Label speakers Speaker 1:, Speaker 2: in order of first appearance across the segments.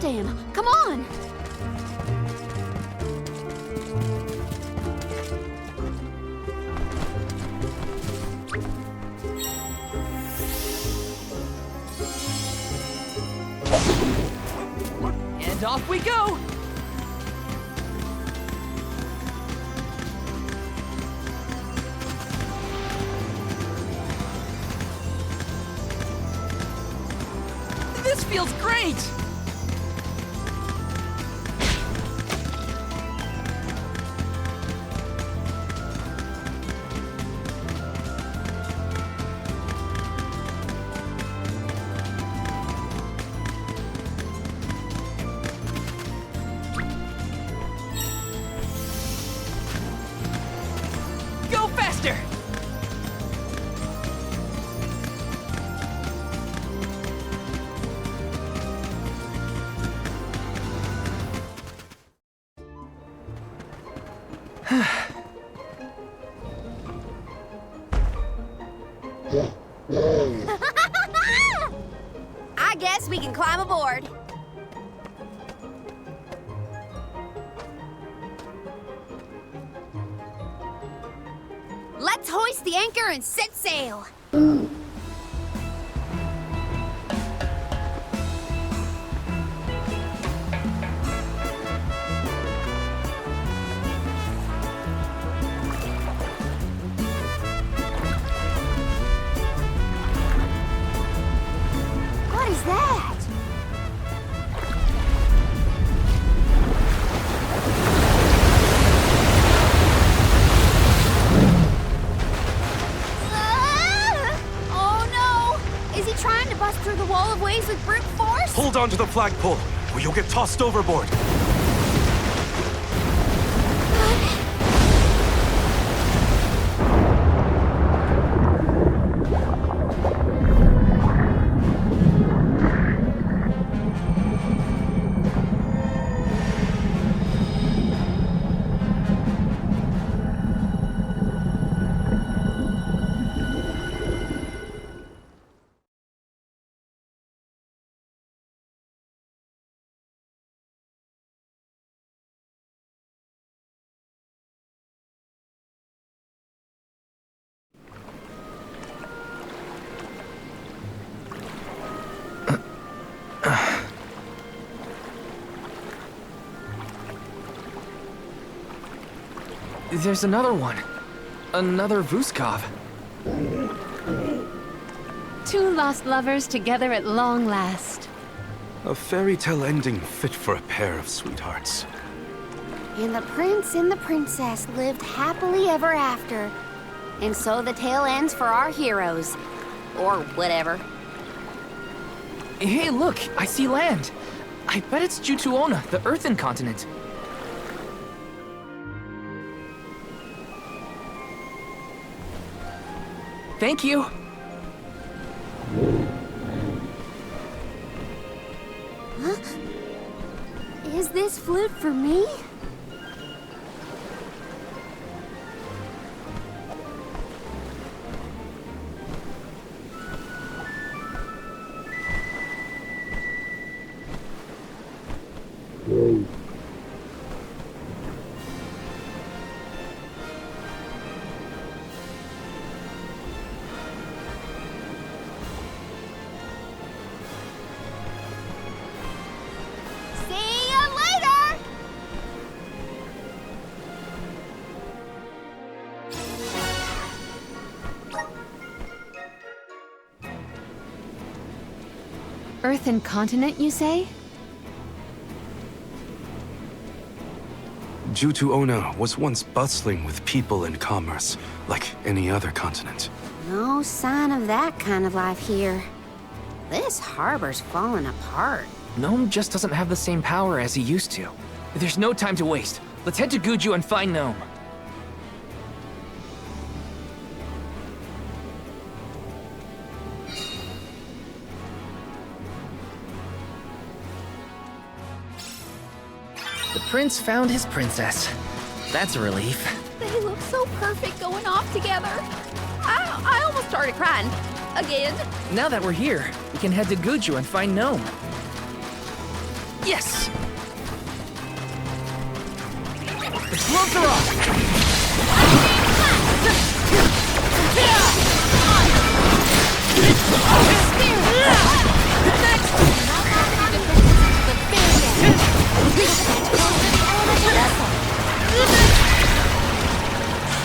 Speaker 1: to him. Come on!
Speaker 2: And off we go! This feels great! Go faster!
Speaker 1: I guess we can climb aboard. Let's hoist the anchor and set sail. What is that? Oh no! Is he trying to bust through the wall of waves with brute force?
Speaker 3: Hold on to the flagpole, or you'll get tossed overboard.
Speaker 2: There's another one. Another Vuskov.
Speaker 4: Two lost lovers together at long last.
Speaker 3: A fairy tale ending fit for a pair of sweethearts.
Speaker 1: And the prince and the princess lived happily ever after. And so the tale ends for our heroes. Or whatever.
Speaker 2: Hey, look! I see land! I bet it's Jutuona, the Earthen continent. Thank you!
Speaker 1: Huh? Is this flute for me? See ya later!
Speaker 4: Earthen continent, you say?
Speaker 3: Jutuona was once bustling with people and commerce, like any other continent.
Speaker 1: No sign of that kind of life here. This harbor's falling apart.
Speaker 2: Gnome just doesn't have the same power as he used to. There's no time to waste. Let's head to Guju and find Gnome. The prince found his princess. That's a relief.
Speaker 1: They look so perfect going off together. I almost started crying. Again.
Speaker 2: Now that we're here, we can head to Guju and find Gnome. Yes! The gloves are off!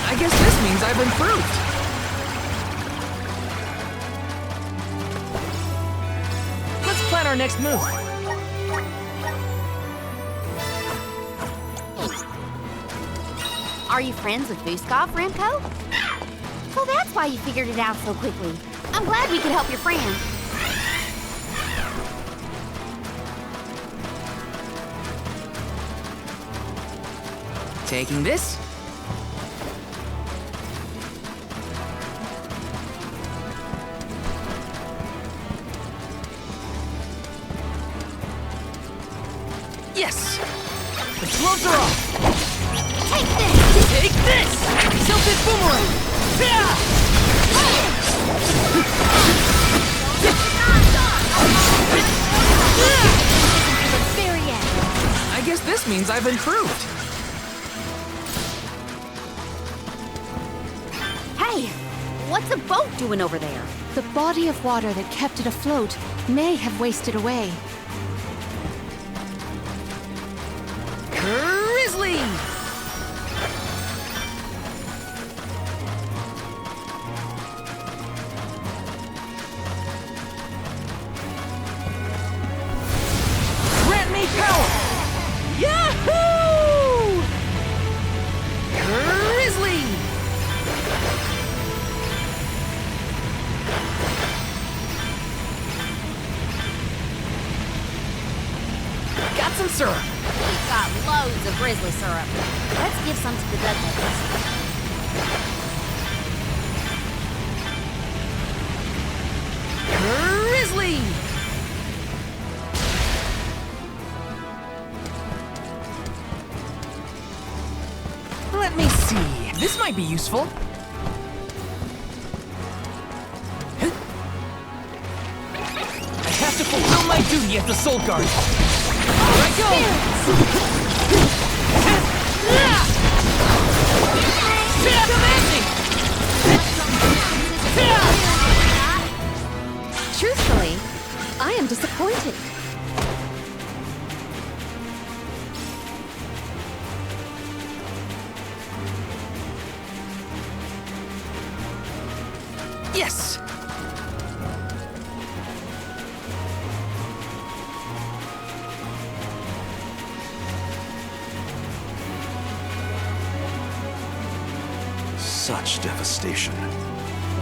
Speaker 2: I guess this means I've improved. Let's plan our next move.
Speaker 1: Are you friends with Vuskov, Remco? So that's why you figured it out so quickly. I'm glad we could help your friend.
Speaker 2: Taking this. Yes! The gloves are off!
Speaker 1: Take this!
Speaker 2: Take this! Tilted boomerang!
Speaker 1: To the very end.
Speaker 2: I guess this means I've improved.
Speaker 1: Hey, what's a boat doing over there?
Speaker 4: The body of water that kept it afloat may have wasted away.
Speaker 2: Grizzly! Grant me power! Yahoo! Grizzly! Got some syrup.
Speaker 1: We've got loads of grizzly syrup. Let's give some to the Dudleys.
Speaker 2: Grizzly! Let me see. This might be useful. I have to fulfill my duty as the Soul Guard. Here I go!
Speaker 4: Truthfully, I am disappointed.
Speaker 2: Yes!
Speaker 3: Such devastation.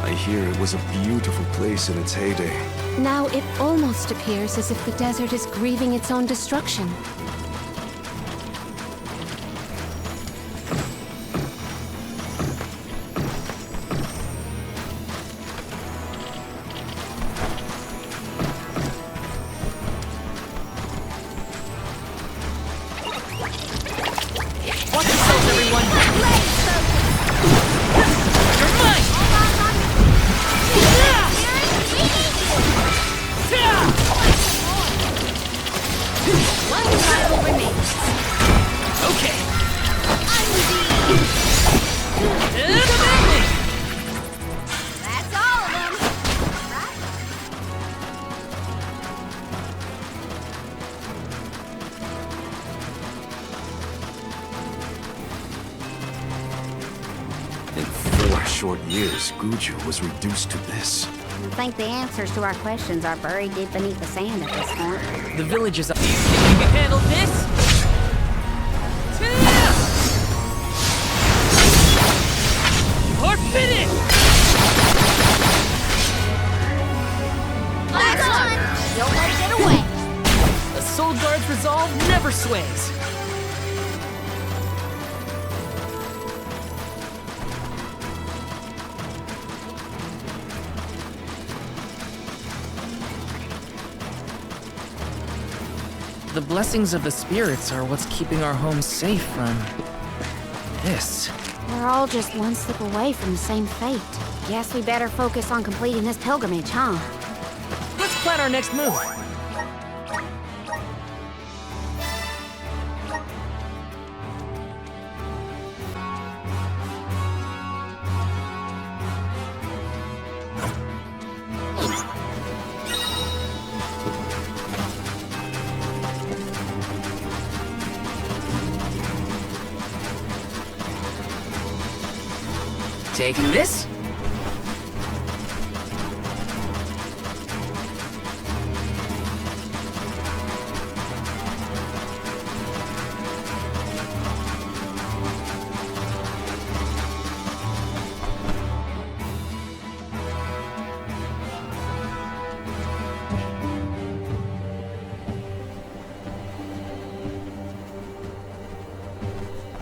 Speaker 3: I hear it was a beautiful place in its heyday.
Speaker 4: Now it almost appears as if the desert is grieving its own destruction.
Speaker 2: Watch yourselves, everyone! You're mine!
Speaker 1: One rival remains.
Speaker 2: Okay.
Speaker 1: That's all of them. Right?
Speaker 3: In 4 short years, Guju was reduced to this.
Speaker 1: I think the answers to our questions are buried deep beneath the sand at this point.
Speaker 2: The village is up. Do you think you can handle this? Forbidden!
Speaker 1: Last one! Don't let it get away.
Speaker 2: The Soul Guard's resolve never sways. The blessings of the spirits are what's keeping our home safe from this.
Speaker 1: We're all just one slip away from the same fate. Guess we better focus on completing this pilgrimage, huh?
Speaker 2: Let's plan our next move. Taking this?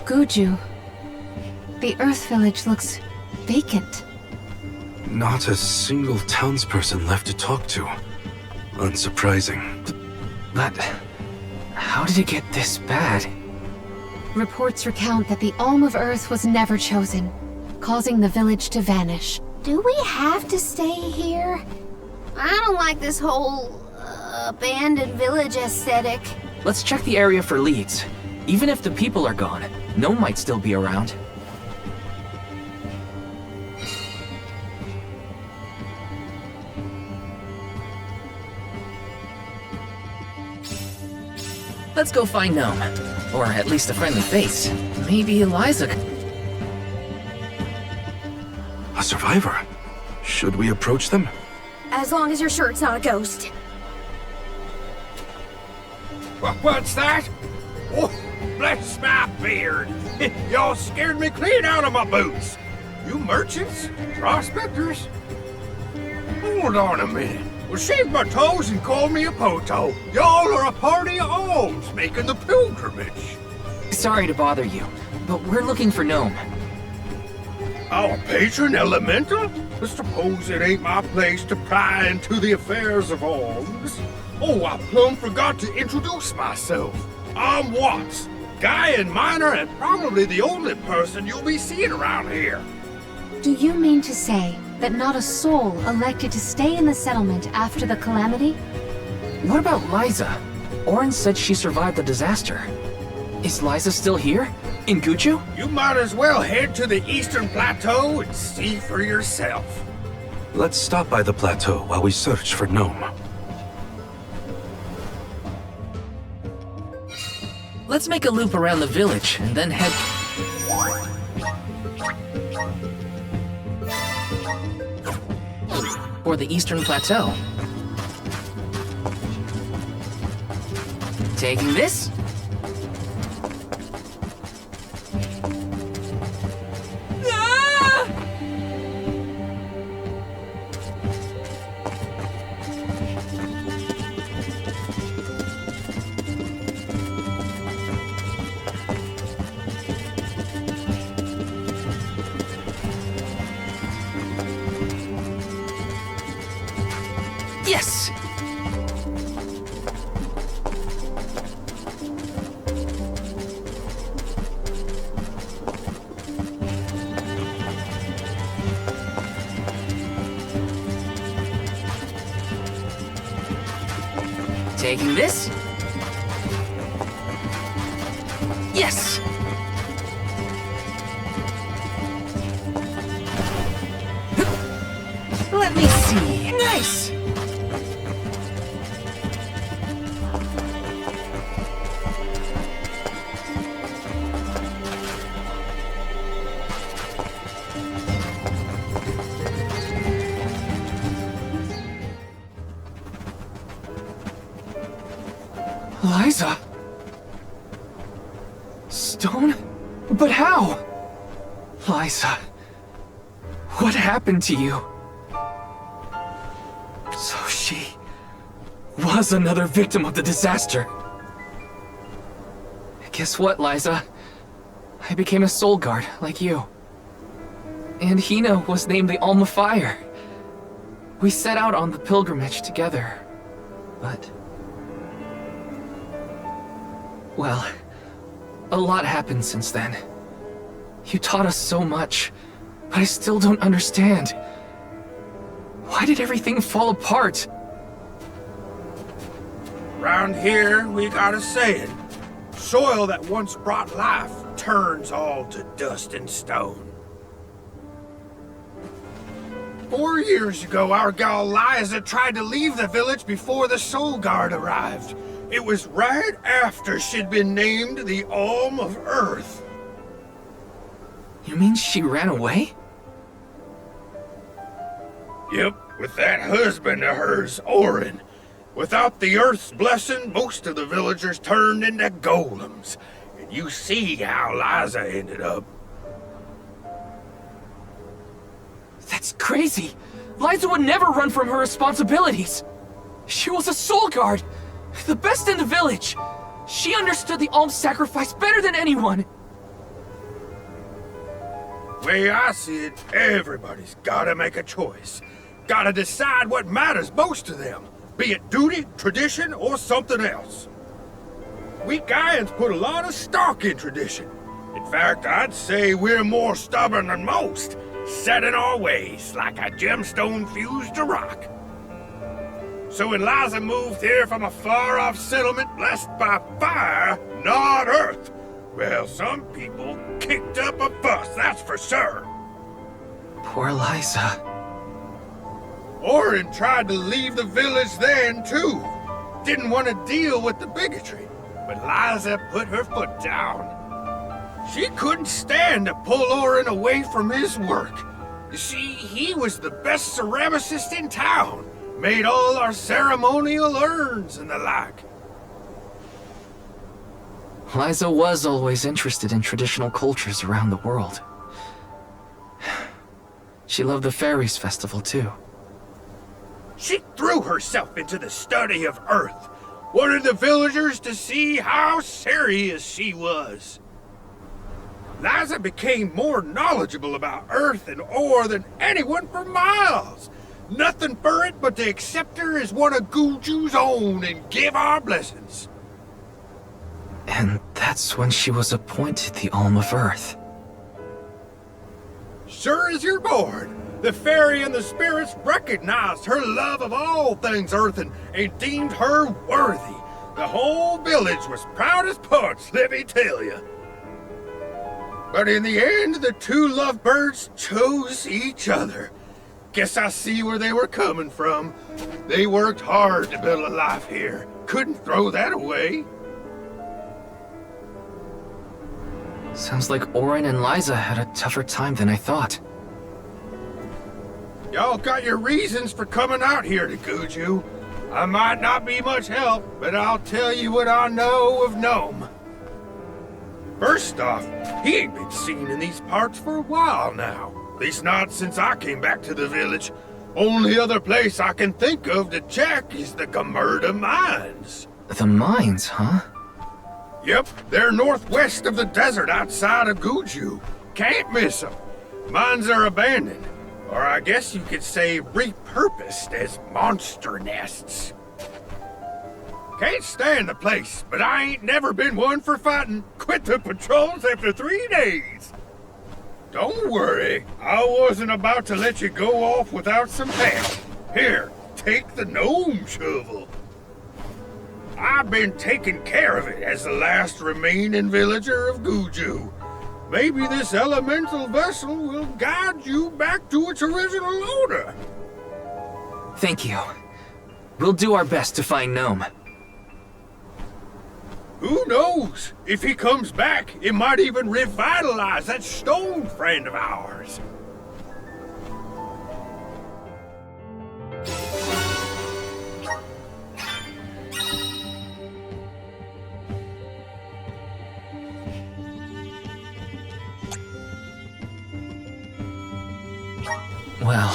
Speaker 4: Guju. The Earth Village looks vacant.
Speaker 3: Not a single townsperson left to talk to. Unsurprising.
Speaker 2: But how did it get this bad?
Speaker 4: Reports recount that the Alm of Earth was never chosen, causing the village to vanish.
Speaker 1: Do we have to stay here? I don't like this whole abandoned village aesthetic.
Speaker 2: Let's check the area for leads. Even if the people are gone, Gnome might still be around. Let's go find Gnome. Or at least a friendly face. Maybe Eliza.
Speaker 3: A survivor? Should we approach them?
Speaker 1: As long as you're sure it's not a ghost.
Speaker 5: What's that? Oh, bless my beard. Y'all scared me clean out of my boots. You merchants? Prospectors? Hold on a minute. Well, shave my toes and call me a poto. Y'all are a party of alms making the pilgrimage.
Speaker 2: Sorry to bother you, but we're looking for Gnome.
Speaker 5: Our patron elemental? I suppose it ain't my place to pry into the affairs of alms. Oh, I plumb forgot to introduce myself. I'm Watts, guy and miner, and probably the only person you'll be seeing around here.
Speaker 4: Do you mean to say that not a soul elected to stay in the settlement after the calamity?
Speaker 2: What about Liza? Oren said she survived the disaster. Is Liza still here? In Guju?
Speaker 5: You might as well head to the eastern plateau and see for yourself.
Speaker 3: Let's stop by the plateau while we search for Gnome.
Speaker 2: Let's make a loop around the village and then head... for the eastern plateau. Taking this? Yes! Taking this? Yes! Let me see. Nice! Liza? Stone? But how? Liza, what happened to you? So she was another victim of the disaster. Guess what, Liza? I became a soul guard, like you. And Hina was named the Alma Fire. We set out on the pilgrimage together, but... well, a lot happened since then. You taught us so much, but I still don't understand. Why did everything fall apart?
Speaker 5: Round here, we got a saying. Soil that once brought life turns all to dust and stone. 4 years ago, our gal Liza tried to leave the village before the Soul Guard arrived. It was right after she'd been named the Alm of Earth.
Speaker 2: You mean she ran away?
Speaker 5: Yep, with that husband of hers, Orin. Without the Earth's blessing, most of the villagers turned into golems. And you see how Liza ended up.
Speaker 2: That's crazy. Liza would never run from her responsibilities. She was a soul guard, the best in the village. She understood the alms sacrifice better than anyone.
Speaker 5: Way I see it, everybody's gotta make a choice. Gotta decide what matters most to them, be it duty, tradition, or something else. We Gaians put a lot of stock in tradition. In fact, I'd say we're more stubborn than most, set in our ways like a gemstone fused to rock. So when Liza moved here from a far-off settlement blessed by fire, not earth, well, some people kicked up a fuss, that's for sure.
Speaker 2: Poor Liza.
Speaker 5: Orin tried to leave the village then, too. Didn't want to deal with the bigotry, but Liza put her foot down. She couldn't stand to pull Orin away from his work. You see, he was the best ceramicist in town. Made all our ceremonial urns and the like.
Speaker 2: Liza was always interested in traditional cultures around the world. She loved the Fairies Festival, too.
Speaker 5: She threw herself into the study of Earth. Wanted the villagers to see how serious she was. Liza became more knowledgeable about Earth and ore than anyone for miles. Nothing for it but to accept her as one of Guju's own and give our blessings.
Speaker 2: And that's when she was appointed the Alm of Earth.
Speaker 5: Sure as you're born, the fairy and the spirits recognized her love of all things earthen and deemed her worthy. The whole village was proud as punch, let me tell you. But in the end, the two lovebirds chose each other. Guess I see where they were coming from. They worked hard to build a life here. Couldn't throw that away.
Speaker 2: Sounds like Orin and Liza had a tougher time than I thought.
Speaker 5: Y'all got your reasons for coming out here to Guju. I might not be much help, but I'll tell you what I know of Gnome. First off, he ain't been seen in these parts for a while now. At least not since I came back to the village. Only other place I can think of to check is the Gamerda Mines.
Speaker 2: The mines, huh?
Speaker 5: Yep, they're northwest of the desert outside of Guju. Can't miss them. Mines are abandoned, or I guess you could say repurposed as monster nests. Can't stand the place, but I ain't never been one for fighting. Quit the patrols after 3 days. Don't worry, I wasn't about to let you go off without some help. Here, take the gnome shovel. I've been taking care of it as the last remaining villager of Guju. Maybe this elemental vessel will guide you back to its original owner.
Speaker 2: Thank you. We'll do our best to find Gnome.
Speaker 5: Who knows? If he comes back, it might even revitalize that stone friend of ours.
Speaker 2: Well...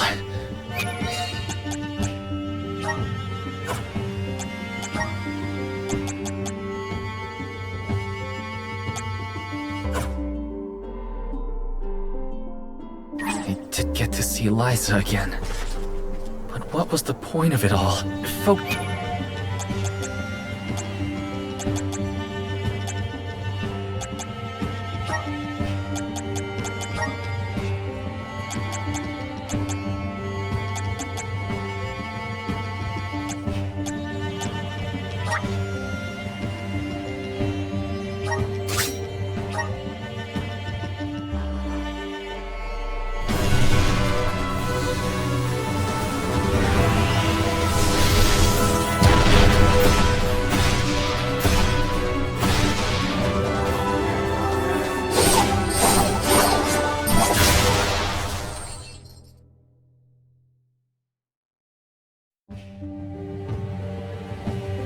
Speaker 2: I did get to see Liza again. But what was the point of it all?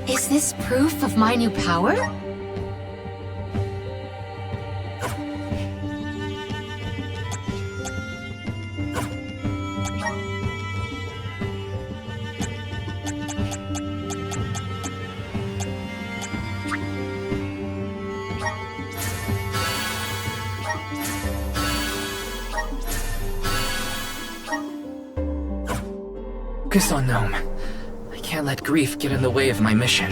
Speaker 4: Is this proof of my new power?
Speaker 2: Focus on Gnome. I can't let grief get in the way of my mission.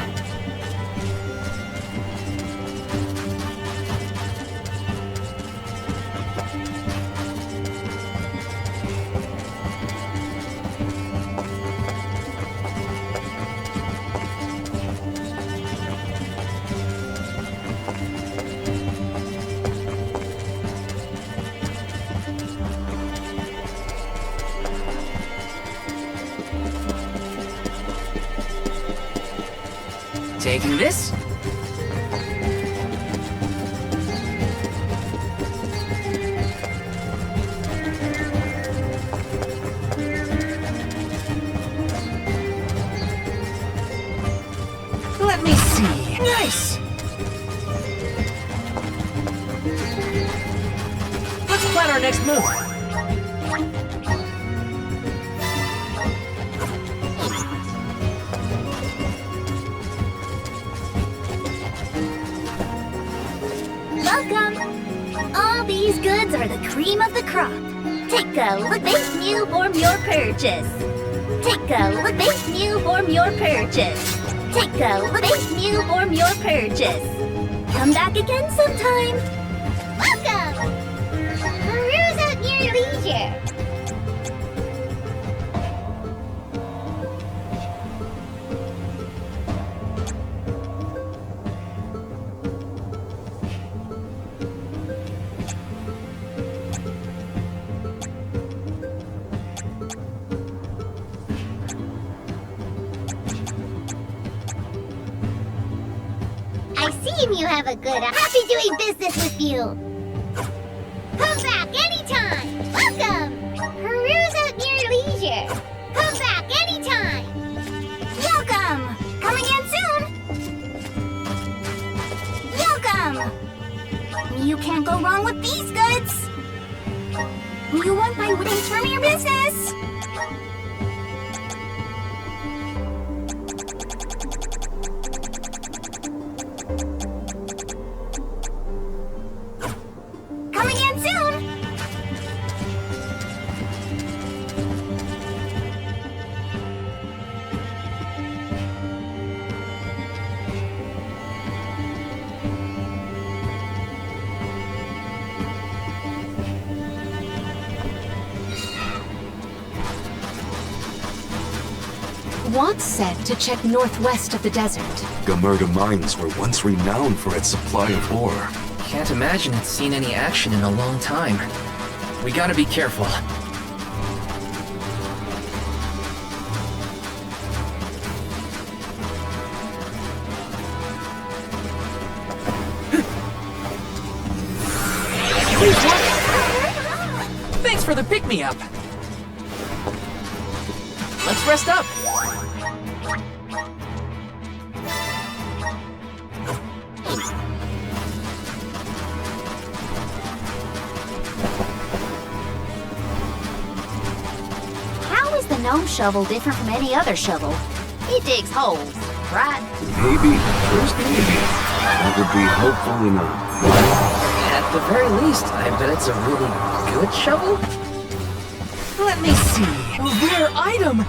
Speaker 2: Taking this? Let me see. Nice! Let's plan our next move.
Speaker 6: Welcome! All these goods are the cream of the crop. Take a look, thank you for your purchase. Take a look, thank you for your purchase. Take a look, thank you for your purchase. Come back again sometime. Welcome! Peruse at your leisure. I see you have a good happy doing business with you. Come back anytime. Welcome. Peruse at your leisure. Come back anytime. Welcome. Come again soon. Welcome. You can't go wrong with these goods. You won't find things from your business. Come again soon!
Speaker 4: Once said to check northwest of the desert.
Speaker 3: Gamerda Mines were once renowned for its supply of ore.
Speaker 2: Can't imagine it's seen any action in a long time. We gotta be careful. Thanks for the pick-me-up. Let's rest up.
Speaker 1: How is the gnome shovel different from any other shovel? It digs holes, right?
Speaker 3: Maybe, just maybe, that would be hopeful enough.
Speaker 2: At the very least, I bet it's a really good shovel. Let me see. A rare item.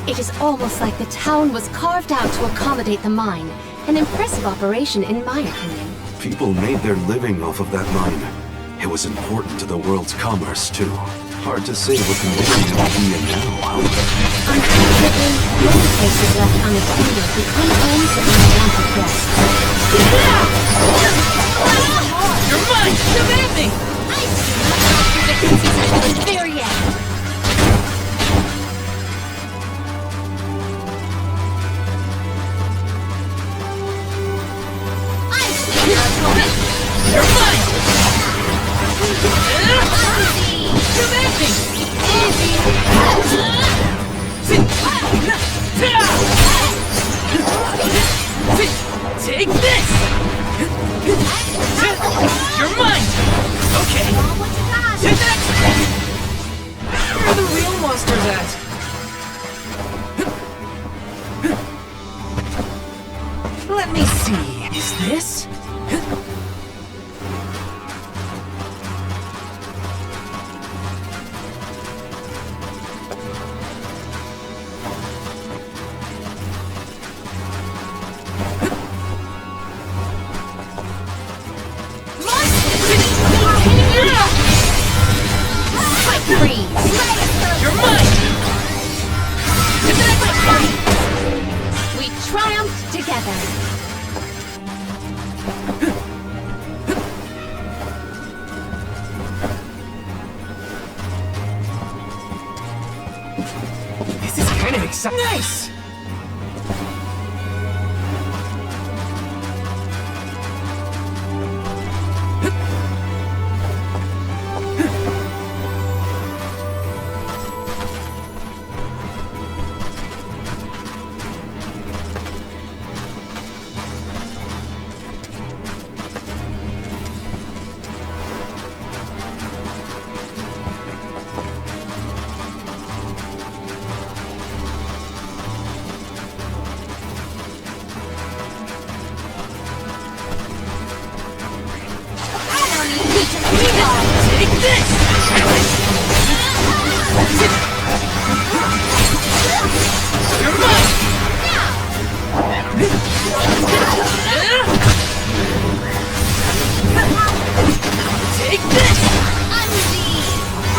Speaker 4: It is almost like the town was carved out to accommodate the mine. An impressive operation, in my opinion.
Speaker 3: People made their living off of that mine. It was important to the world's commerce, too. Hard to say what condition it would be in now, however.
Speaker 4: Unfortunately, many places left unattended become homes to unwanted guests.
Speaker 2: You're mine! Come at me!
Speaker 1: The princess isn't there yet.
Speaker 2: You're enchanting! Take this! You're mine! Okay. Where are the real monsters at? Let me see. Is this?
Speaker 4: You're mine! We triumphed together.
Speaker 2: This is kind of exciting. Nice!
Speaker 4: Take this!
Speaker 2: You're mine! Take this!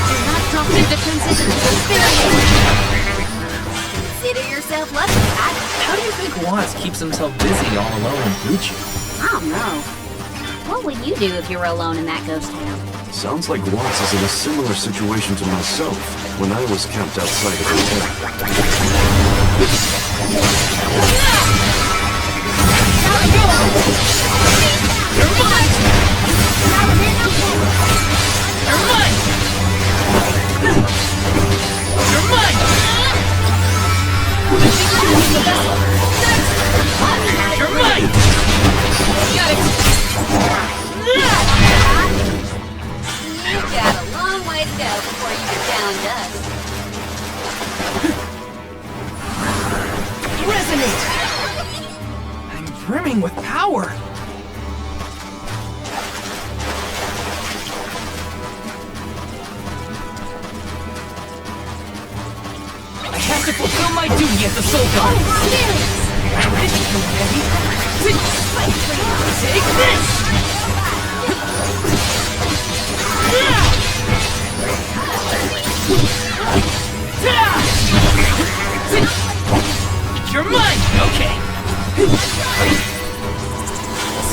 Speaker 1: Do not drop your defenses until finished. Consider yourself lucky.
Speaker 2: How do you think Watts keeps himself busy all alone in Gucci?
Speaker 1: I don't know. What would you do if you were alone in that ghost town?
Speaker 3: Sounds like Watts is in a similar situation to myself when I was camped outside of the town.
Speaker 2: You're mine! You're mine! You're mine! You're mine! Got it!
Speaker 1: You've got a long way to go before you get down dust.
Speaker 2: Resonate! I'm brimming with power! I have to fulfill my duty as the Soul Guard! Ready, you heavy? Take this! You're mine! Okay!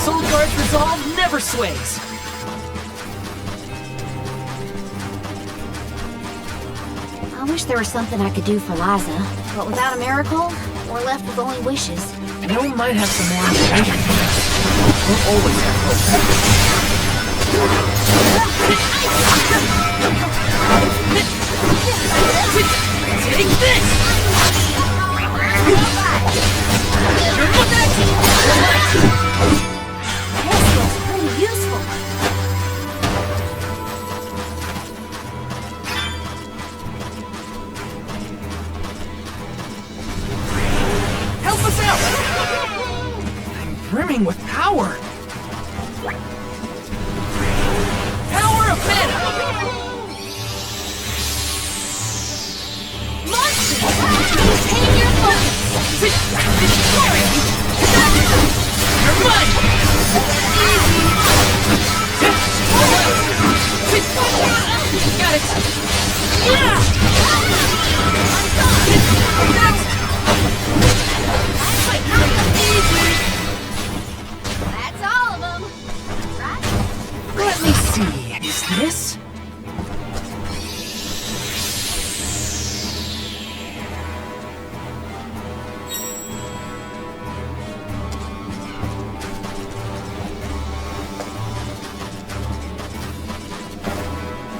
Speaker 2: Soul Guard's resolve never sways!
Speaker 1: I wish there was something I could do for Liza, but without a miracle, we're left with only wishes.
Speaker 2: No one might have some more information. We'll always have hope. Take this!
Speaker 1: This looks pretty useful.
Speaker 2: Help us out! I'm brimming with power! Power of mana!
Speaker 4: Maintain your focus!
Speaker 2: You're mine! Got it!
Speaker 1: That's all of them. Right?
Speaker 2: Let me see. Is this?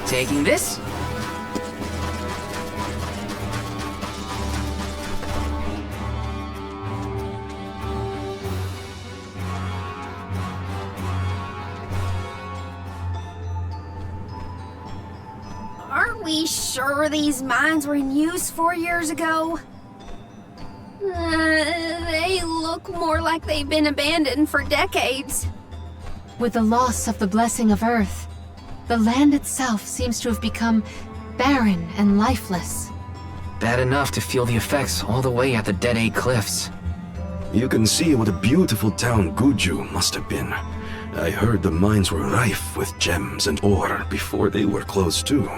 Speaker 2: Taking this?
Speaker 1: we sure these mines were in use 4 years ago? They look more like they've been abandoned for decades.
Speaker 4: With the loss of the blessing of Earth, the land itself seems to have become barren and lifeless.
Speaker 2: Bad enough to feel the effects all the way at the Dead A Cliffs.
Speaker 3: You can see what a beautiful town Guju must have been. I heard the mines were rife with gems and ore before they were closed too.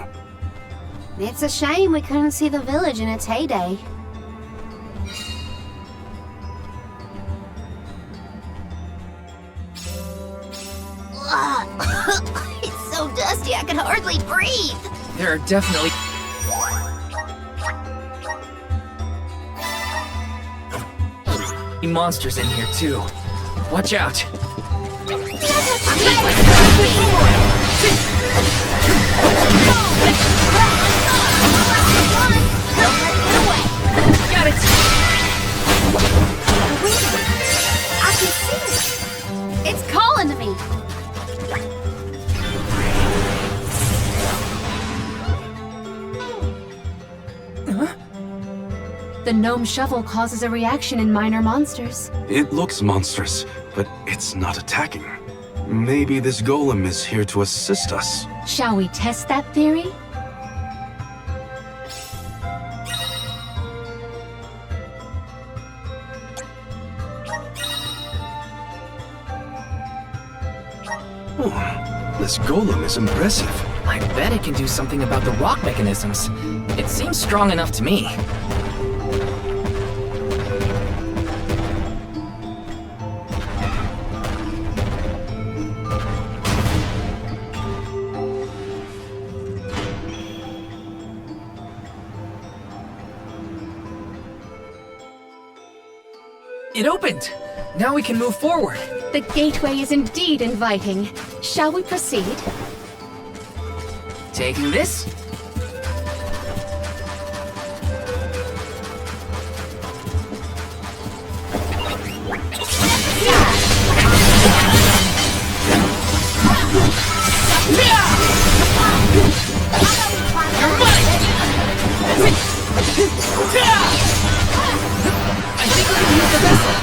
Speaker 1: It's a shame we couldn't see the village in its heyday. It's so dusty I can hardly breathe.
Speaker 2: There are definitely monsters in here too. Watch out! Got it!
Speaker 1: I can see it. It's calling to me.
Speaker 4: The gnome shovel causes a reaction in minor monsters.
Speaker 3: It looks monstrous, but it's not attacking. Maybe this golem is here to assist us.
Speaker 4: Shall we test that theory?
Speaker 3: Oh, this golem is impressive.
Speaker 2: I bet it can do something about the rock mechanisms. It seems strong enough to me. It opened! Now we can move forward.
Speaker 4: The gateway is indeed inviting. Shall we proceed?
Speaker 2: Taking this? I think we can use the vessel.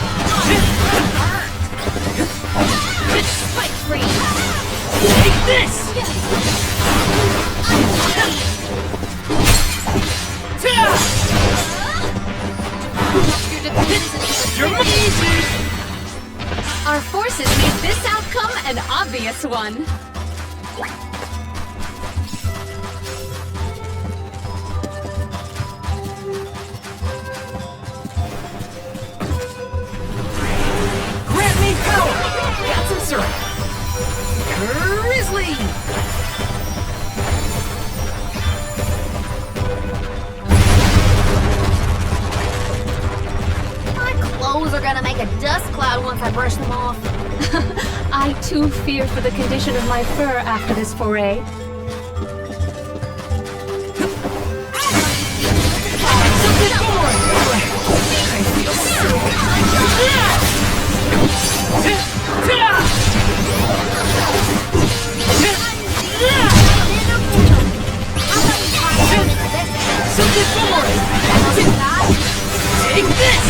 Speaker 1: Spike free.
Speaker 2: Take this! You're easy!
Speaker 4: Our forces made this outcome an obvious one.
Speaker 2: Grant me power! Got some syrup. Grizzly!
Speaker 1: My clothes are gonna make a dust cloud once I brush them off.
Speaker 4: I too fear for the condition of my fur after this foray.
Speaker 2: Take this!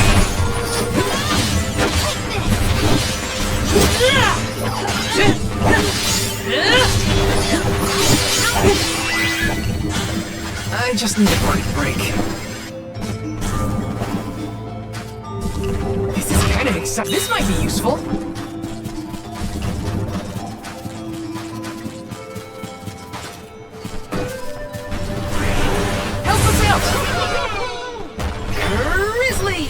Speaker 2: I just need a quick break. This is kind of exciting. This might be useful. Help us out! Grizzly!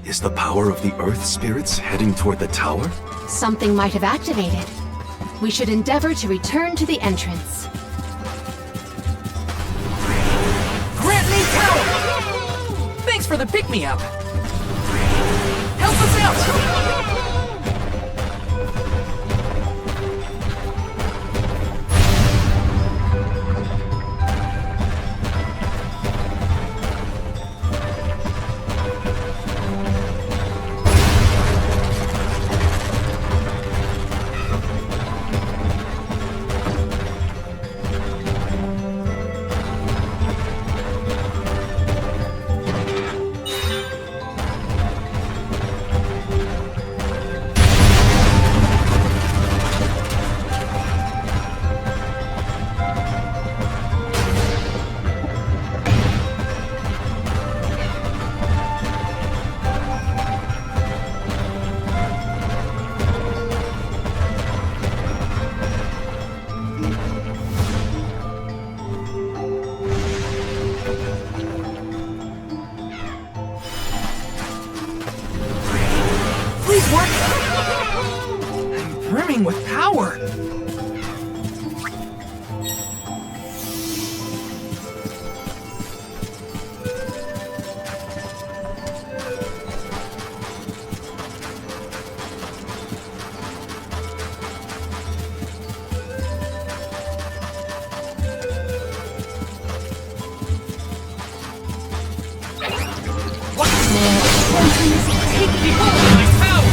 Speaker 3: Is the power of the Earth spirits heading toward the tower?
Speaker 4: Something might have activated. We should endeavor to return to the entrance.
Speaker 2: Grant me power! Thanks for the pick-me-up. Help us out! I'm brimming with power! Take behold my power!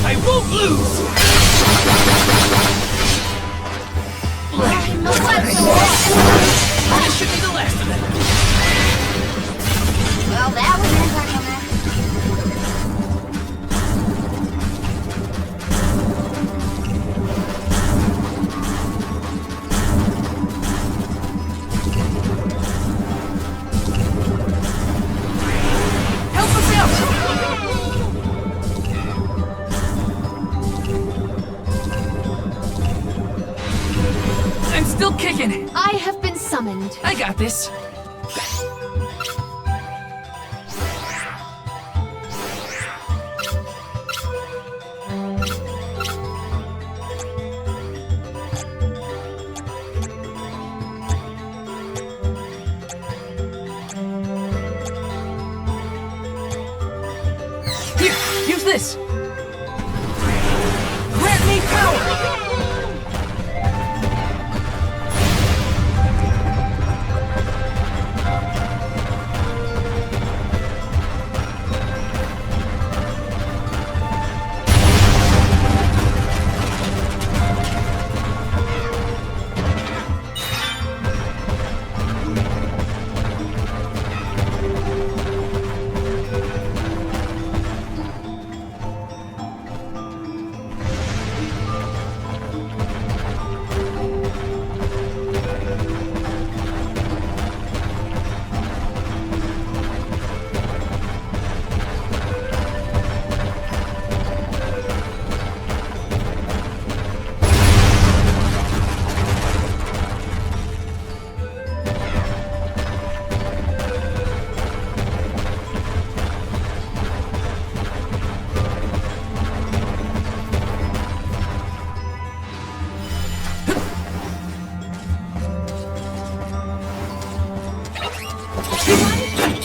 Speaker 2: I won't lose! This should be the last of them.
Speaker 1: Well, that was anticlimactic.
Speaker 2: Help us out! I'm still kicking.
Speaker 4: I have been summoned.
Speaker 2: I got this. Here, use this. Grant me power!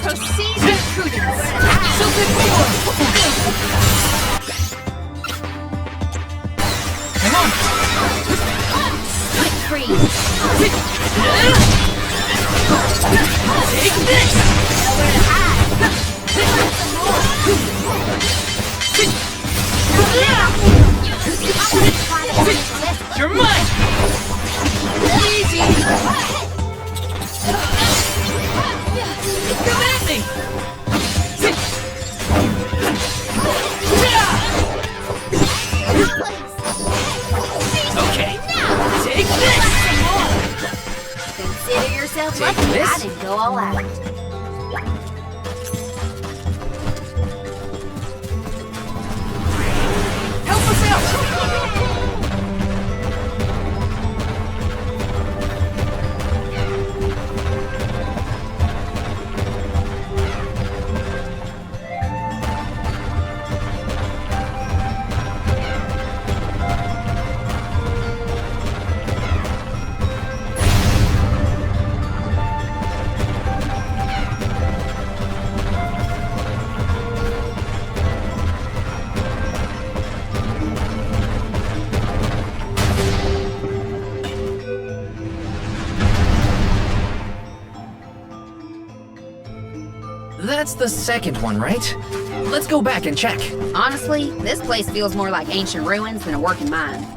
Speaker 4: Proceed with prudence. So good
Speaker 2: Come on!
Speaker 4: Split free.
Speaker 2: Take this! You're mine! Easy! Come at me! Okay, take this!
Speaker 1: Consider yourself
Speaker 2: Take
Speaker 1: lucky
Speaker 2: this.
Speaker 1: I didn't go all out.
Speaker 2: Help us out! That's the second one, right? Let's go back and check.
Speaker 1: Honestly, this place feels more like ancient ruins than a working mine.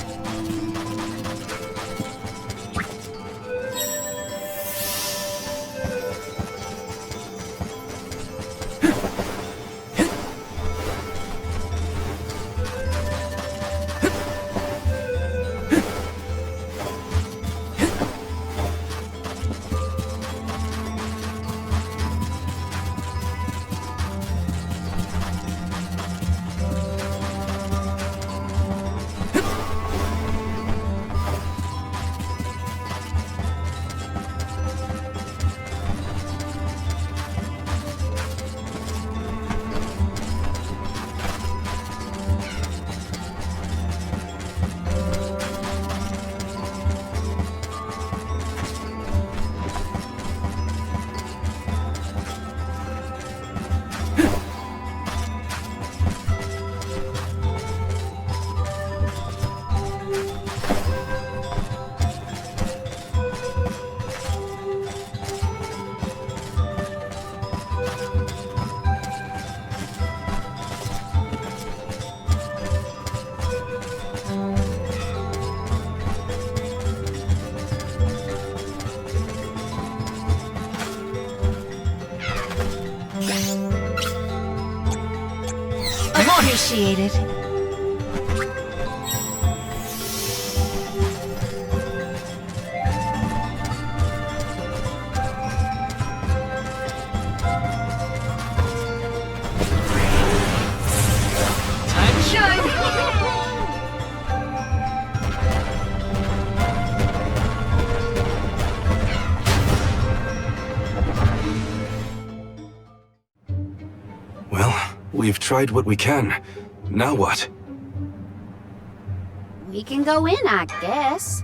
Speaker 4: Appreciated.
Speaker 2: Time to shine!
Speaker 3: Well, we've tried what we can. Now what?
Speaker 1: We can go in, I guess.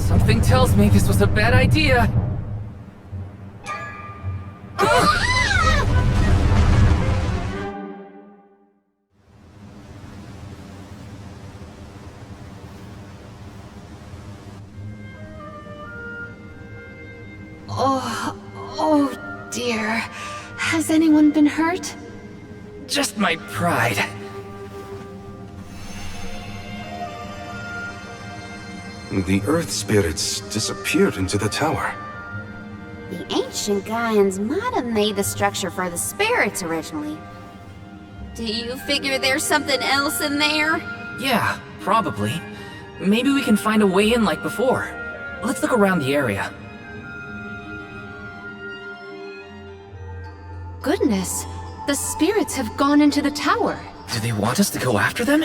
Speaker 2: Something tells me this was a bad idea.
Speaker 4: Oh dear. Has anyone been hurt?
Speaker 2: Just my pride.
Speaker 3: The Earth spirits disappeared into the tower.
Speaker 1: The ancient Gaians might have made the structure for the spirits originally. Do you figure there's something else in there?
Speaker 2: Yeah, probably. Maybe we can find a way in like before. Let's look around the area.
Speaker 4: Goodness, the spirits have gone into the tower.
Speaker 2: Do they want us to go after them?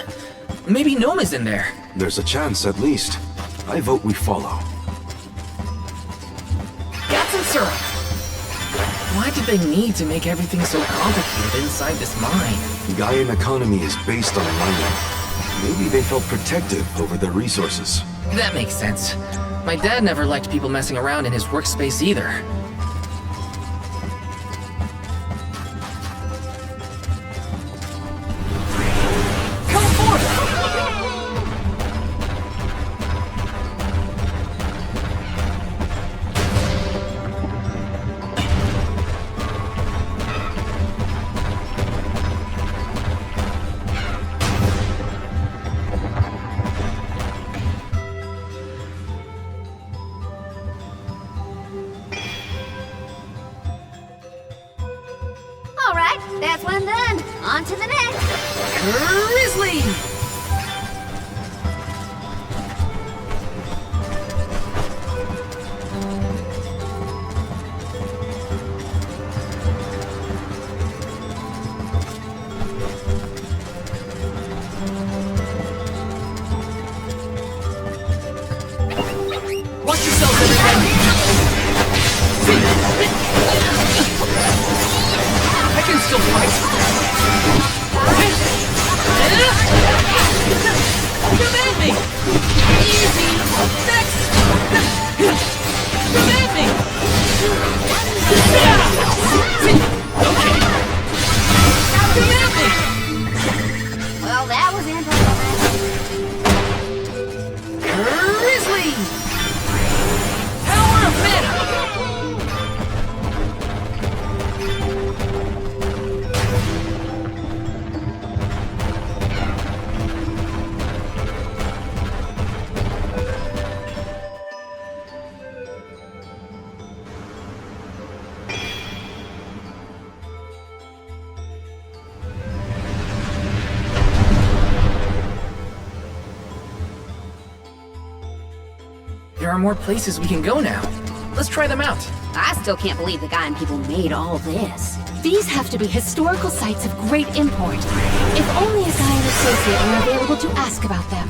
Speaker 2: Maybe Gnome is in there.
Speaker 3: There's a chance, at least. I vote we follow.
Speaker 2: Got some syrup. Why did they need to make everything so complicated inside this mine?
Speaker 3: Gaian economy is based on mining. Maybe they felt protective over their resources.
Speaker 2: That makes sense. My dad never liked people messing around in his workspace either.
Speaker 1: All right, that's one done. On to the next.
Speaker 2: Grizzly! Watch yourselves, everybody! I can still fight! Come at me! Easy! Next! Come at me! Okay! Come at me!
Speaker 1: Well, that was anticlimactic.
Speaker 2: Grizzly! Power of mana! There are more places we can go now. Let's try them out.
Speaker 1: I still can't believe the guy and people made all this.
Speaker 4: These have to be historical sites of great import. If only a guy and associate were available to ask about them.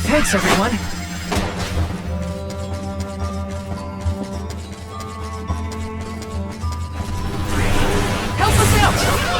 Speaker 2: Thanks, everyone. Help us out!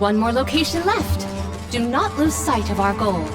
Speaker 4: One more location left. Do not lose sight of our goal.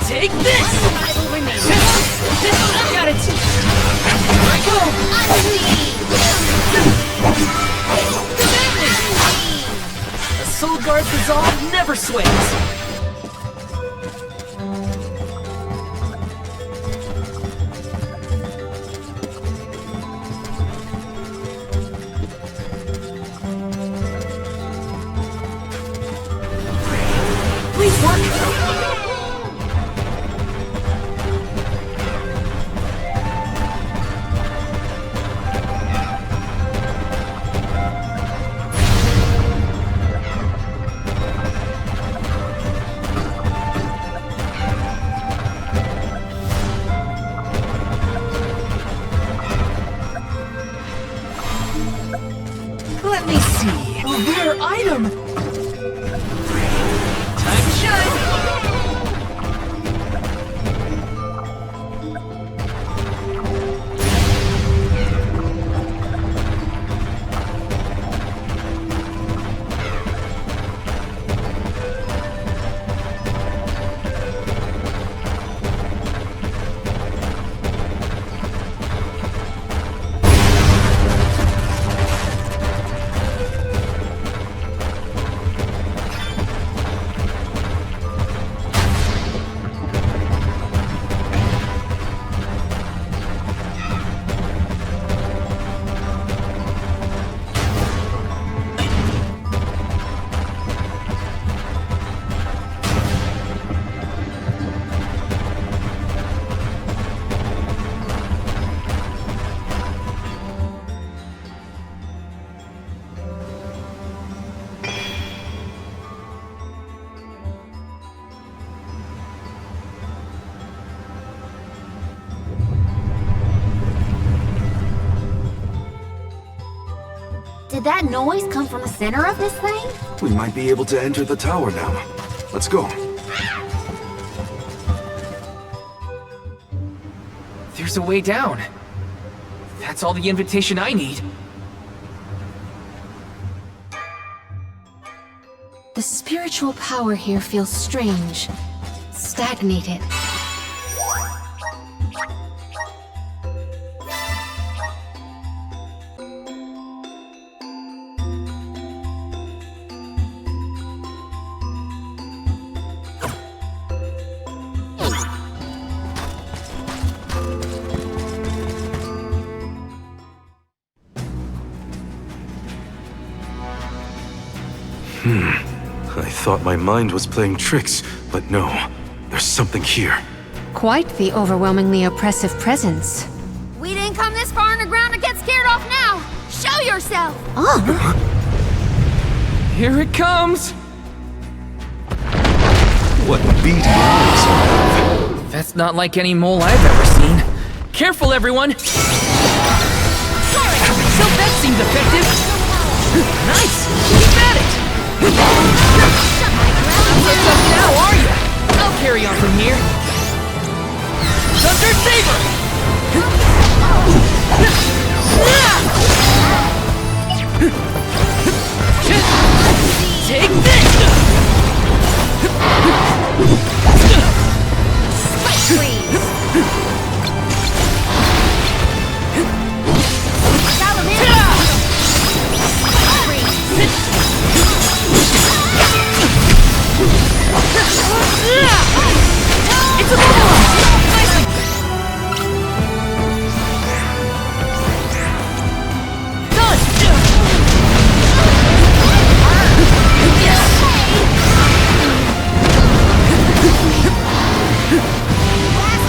Speaker 2: Take this! never sways! Please work! Let me see. A rare item! Time to shine!
Speaker 1: Did that noise come from the center of this thing?
Speaker 3: We might be able to enter the tower now. Let's go.
Speaker 2: There's a way down. That's all the invitation I need.
Speaker 4: The spiritual power here feels strange, stagnated.
Speaker 3: I thought my mind was playing tricks, but no. There's something here.
Speaker 4: Quite the overwhelmingly oppressive presence.
Speaker 1: We didn't come this far underground to get scared off now! Show yourself!
Speaker 2: Here it comes!
Speaker 3: What beady eyes you have.
Speaker 2: That's not like any mole I've ever seen. Careful, everyone! Sorry! So that seemed effective! Nice! Keep at it! Not so tough now, are you? I'll carry on from here. Thunder Saber! Take this!
Speaker 1: Spike freeze! Salamander! Spike freeze!
Speaker 2: It's a bubble! Done! Yes!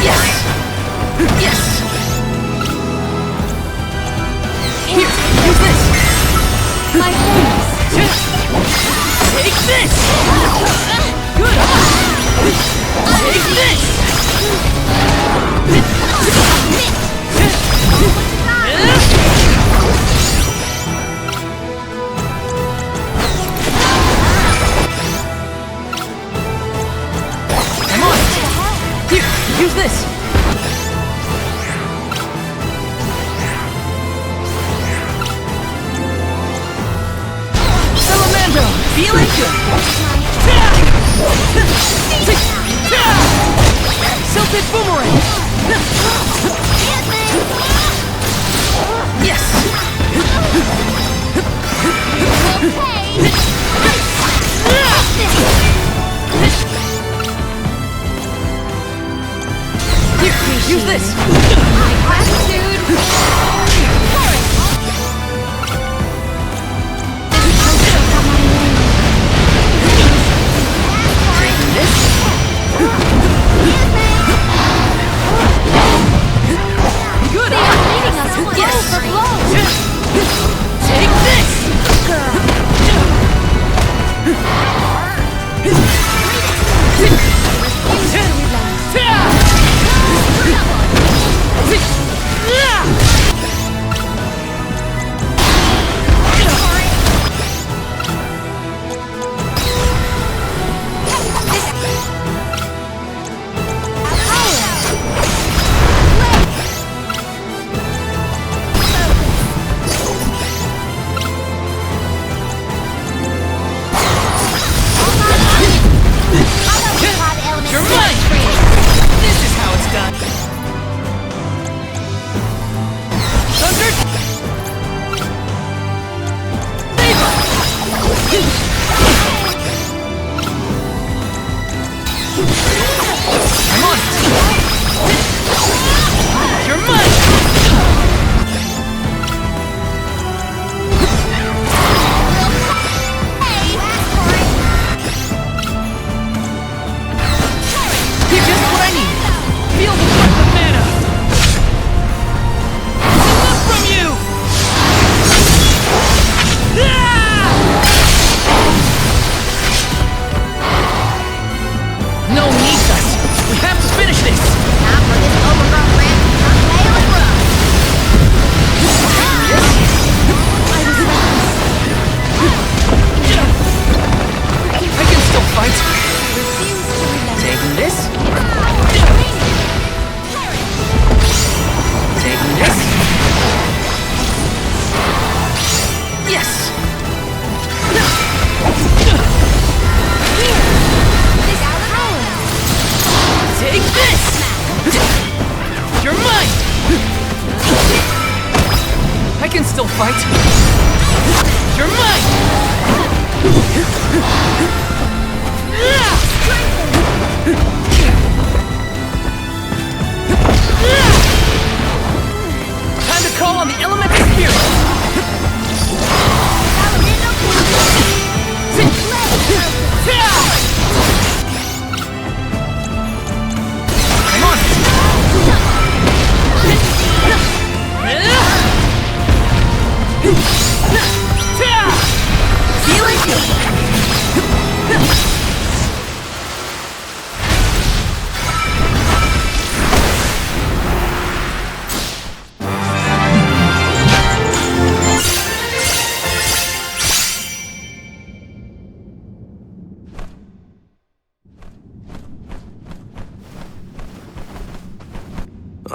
Speaker 2: Yes! Yes! Here, use this!
Speaker 4: My thanks.
Speaker 2: Take this! Good! Take this! Come on! Here, use this! Salamando! Feeling good! Celtic boomerang! Yes!
Speaker 1: Okay!
Speaker 2: still fight? You're mine! Time to call on the elemental spirit! Come on! Feel it?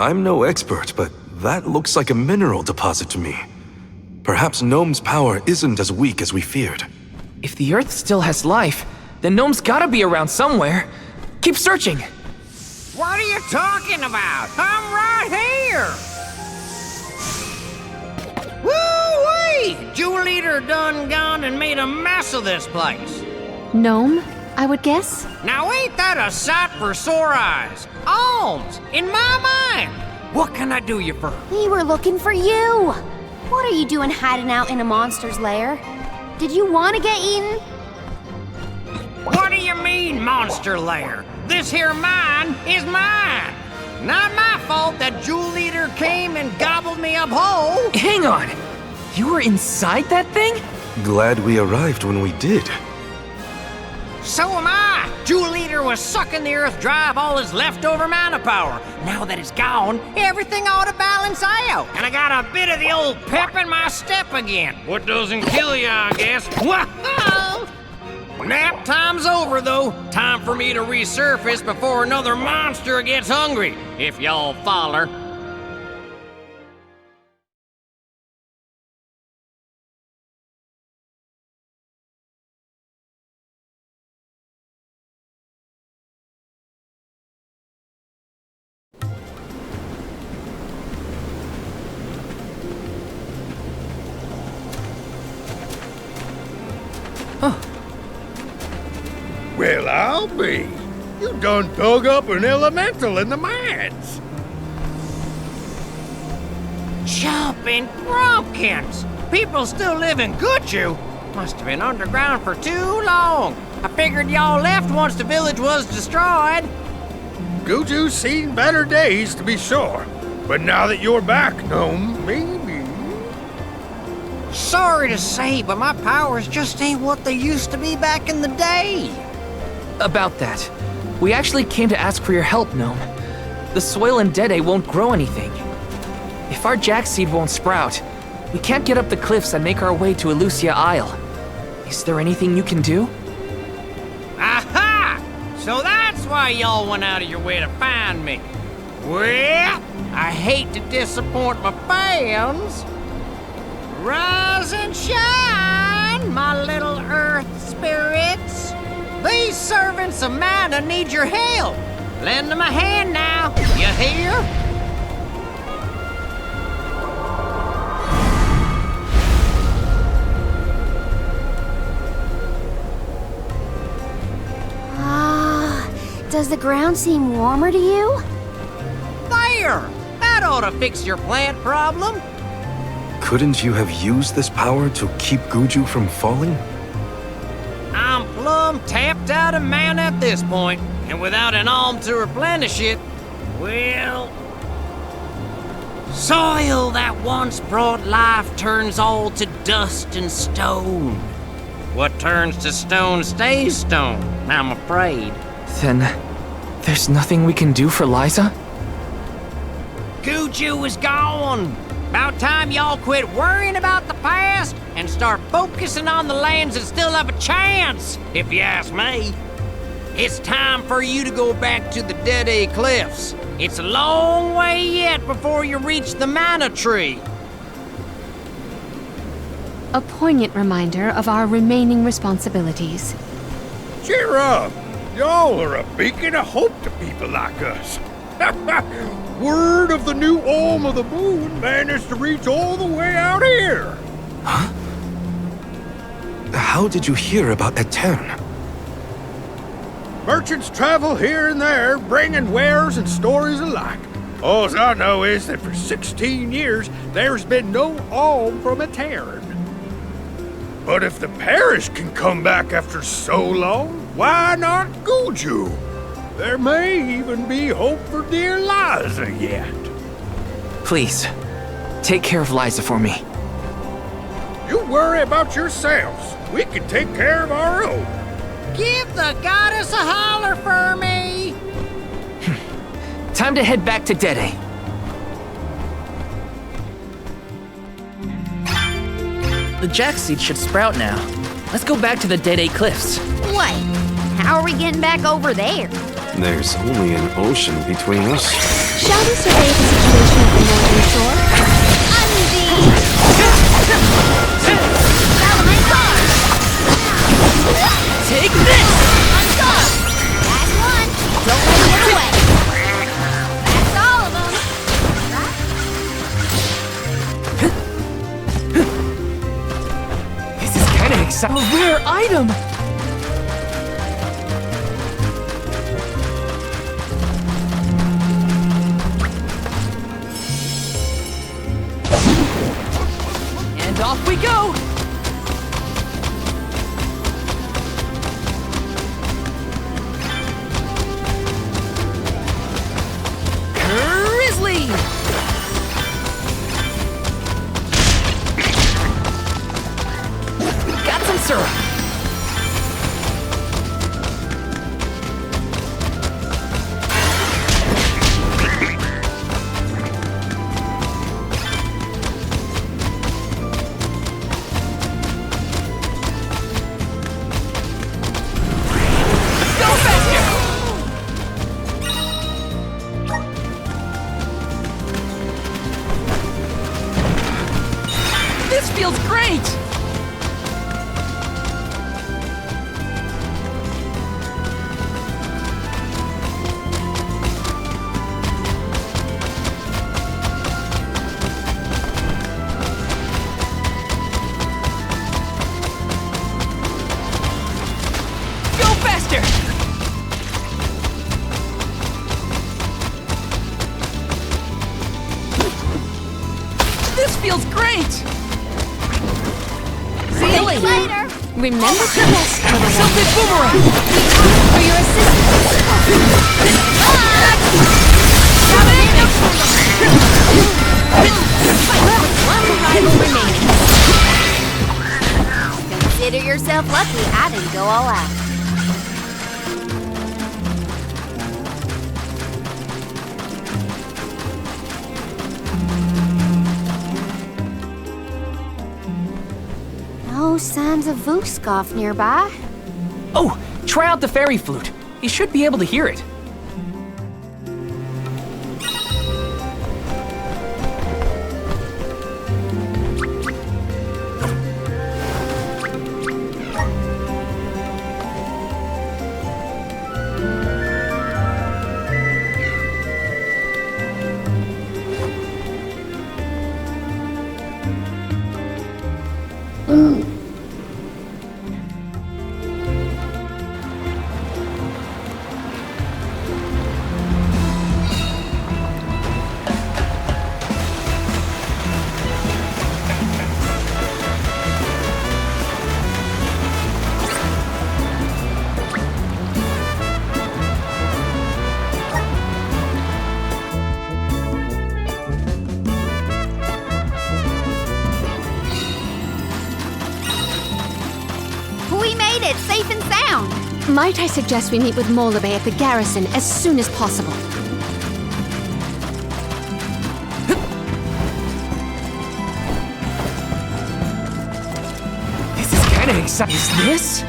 Speaker 3: I'm no expert, but that looks like a mineral deposit to me. Perhaps Gnome's power isn't as weak as we feared.
Speaker 2: If the Earth still has life, then Gnome's gotta be around somewhere. Keep searching!
Speaker 5: What are you talking about? I'm right here! Woo-wee! Jewel Eater done gone and made a mess of this place.
Speaker 4: Gnome, I would guess?
Speaker 5: Now ain't that a sight for sore eyes? Alms, in my mind! What can I do you for?
Speaker 1: We were looking for you! What are you doing hiding out in a monster's lair? Did you want to get eaten?
Speaker 5: What do you mean, monster lair? This here mine is mine! Not my fault that Jewel Eater came and gobbled me up whole!
Speaker 2: Hang on! You were inside that thing?
Speaker 3: Glad we arrived when we did.
Speaker 5: So am I! Jewel Eater was sucking the earth dry of all his leftover mana power. Now that it's gone, everything ought to balance out. And I got a bit of the old pep in my step again. What doesn't kill you, I guess. Wow! Nap time's over, though. Time for me to resurface before another monster gets hungry, if y'all follow.
Speaker 7: Well, I'll be. You done dug up an elemental in the mines.
Speaker 5: Jumping pumpkins! People still live in Guju. Must have been underground for too long. I figured y'all left once the village was destroyed.
Speaker 7: Guju's seen better days, to be sure. But now that you're back, Gnome, maybe...
Speaker 5: Sorry to say, but my powers just ain't what they used to be back in the day.
Speaker 2: About that, we actually came to ask for your help, Gnome. The soil in Dede won't grow anything. If our jackseed won't sprout, we can't get up the cliffs and make our way to Elusia Isle. Is there anything you can do?
Speaker 5: Aha! So that's why y'all went out of your way to find me. Well, I hate to disappoint my fans. Rise and shine, my little earth spirits. These servants of mana need your help. Lend them a hand now, you hear?
Speaker 1: Does the ground seem warmer to you?
Speaker 5: There! That ought to fix your plant problem.
Speaker 3: Couldn't you have used this power to keep Guju from falling?
Speaker 5: I'm plumb tapped out of mana at this point, and without an alm to replenish it, well... Soil that once brought life turns all to dust and stone. What turns to stone stays stone, I'm afraid.
Speaker 2: Then, there's nothing we can do for Liza?
Speaker 5: Guju is gone! About time y'all quit worrying about the past and start focusing on the lands that still have a chance, if you ask me. It's time for you to go back to the Dede Cliffs. It's a long way yet before you reach the mana tree.
Speaker 4: A poignant reminder of our remaining responsibilities.
Speaker 7: Cheer up! Y'all are a beacon of hope to people like us. Word of the new Olm of the Moon managed to reach all the way out here.
Speaker 3: Huh? How did you hear about Etern?
Speaker 7: Merchants travel here and there, bringing wares and stories alike. All I know is that for 16 years, there's been no Olm from Etern. But if the parish can come back after so long, why not Guju? There may even be hope for dear Liza yet.
Speaker 2: Please, take care of Liza for me.
Speaker 7: You worry about yourselves. We can take care of our own.
Speaker 8: Give the goddess a holler for me!
Speaker 2: Time to head back to Dede.
Speaker 9: The jack seed should sprout now. Let's go back to the Dede Cliffs.
Speaker 1: Wait, how are we getting back over there?
Speaker 3: There's only an ocean between us.
Speaker 4: Shall we survey the situation at the northern shore?
Speaker 9: Take this!
Speaker 1: That's one. Don't let it get away. That's all of them.
Speaker 2: This is kind of exciting. A rare item! And off we go! Grizzly! Got some syrup. Go faster! This feels great! Go faster! This feels great!
Speaker 1: See you later.
Speaker 4: Remember to rest for the
Speaker 2: Something boomerang!
Speaker 4: for your assistance. One rival remaining.
Speaker 1: Consider yourself lucky I didn't go all out. No signs of Vuskov nearby.
Speaker 2: Oh, try out the fairy flute. You should be able to hear it.
Speaker 1: We made it, safe and sound.
Speaker 4: Might I suggest we meet with Molebe at the garrison as soon as possible?
Speaker 2: This is kind of exciting. Is this?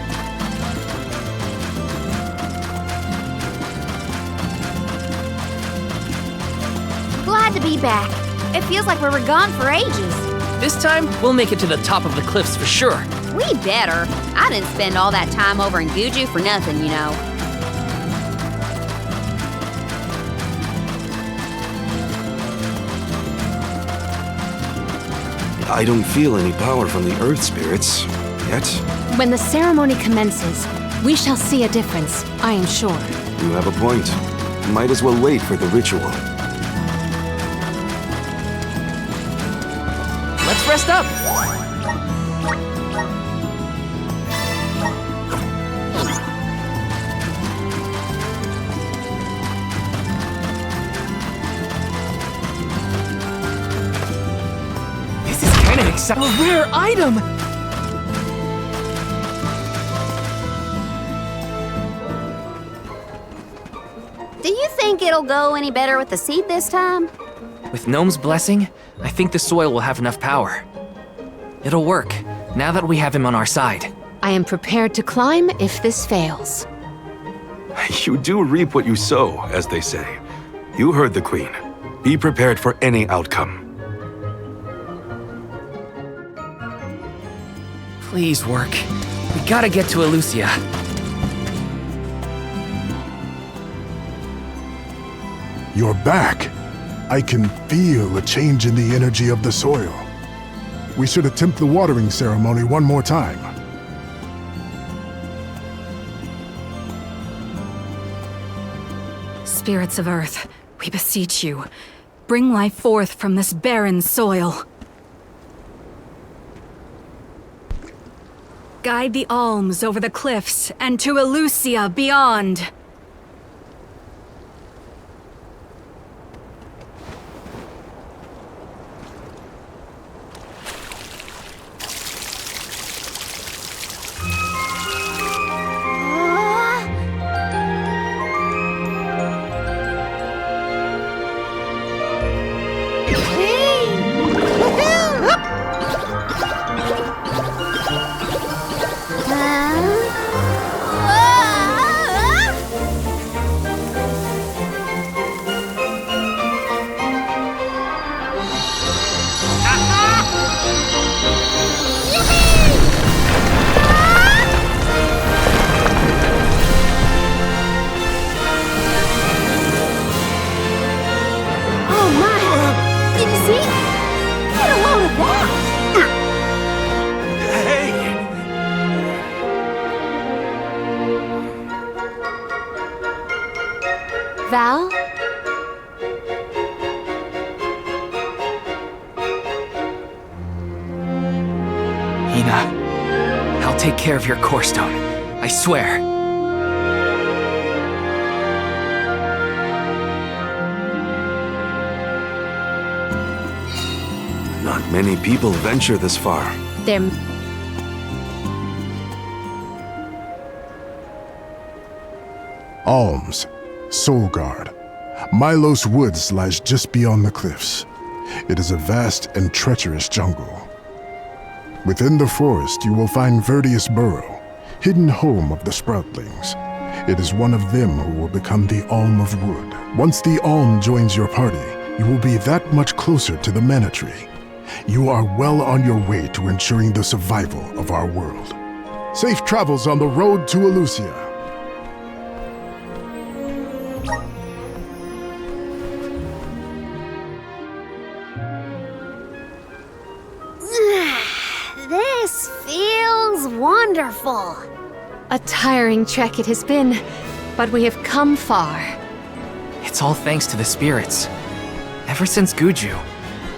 Speaker 1: Glad to be back. It feels like we were gone for ages.
Speaker 9: This time, we'll make it to the top of the cliffs for sure.
Speaker 1: We better. I didn't spend all that time over in Guju for nothing, you know.
Speaker 3: I don't feel any power from the earth spirits, yet.
Speaker 4: When the ceremony commences, we shall see a difference, I am sure.
Speaker 3: You have a point. Might as well wait for the ritual.
Speaker 9: Let's rest up.
Speaker 2: This is kind of exciting. A rare item!
Speaker 1: Do you think it'll go any better with the seed this time?
Speaker 2: With Gnome's blessing, I think the soil will have enough power. It'll work, now that we have him on our side.
Speaker 4: I am prepared to climb if this fails.
Speaker 3: You do reap what you sow, as they say. You heard the Queen. Be prepared for any outcome.
Speaker 2: Please work. We gotta get to Elusia.
Speaker 10: You're back. I can feel a change in the energy of the soil. We should attempt the watering ceremony one more time.
Speaker 11: Spirits of Earth, we beseech you, bring life forth from this barren soil. Guide the alms over the cliffs and to Elusia beyond.
Speaker 4: Val?
Speaker 2: Hina, I'll take care of your core stone. I swear.
Speaker 3: Not many people venture this far.
Speaker 4: They're...
Speaker 10: Alms, Soulguard. Milos Woods lies just beyond the cliffs. It is a vast and treacherous jungle. Within the forest, you will find Verdius Burrow, hidden home of the Sproutlings. It is one of them who will become the Alm of Wood. Once the Alm joins your party, you will be that much closer to the Mana Tree. You are well on your way to ensuring the survival of our world. Safe travels on the road to Elusia.
Speaker 1: This feels wonderful.
Speaker 4: A tiring trek it has been, but we have come far.
Speaker 2: It's all thanks to the spirits. Ever since Guju,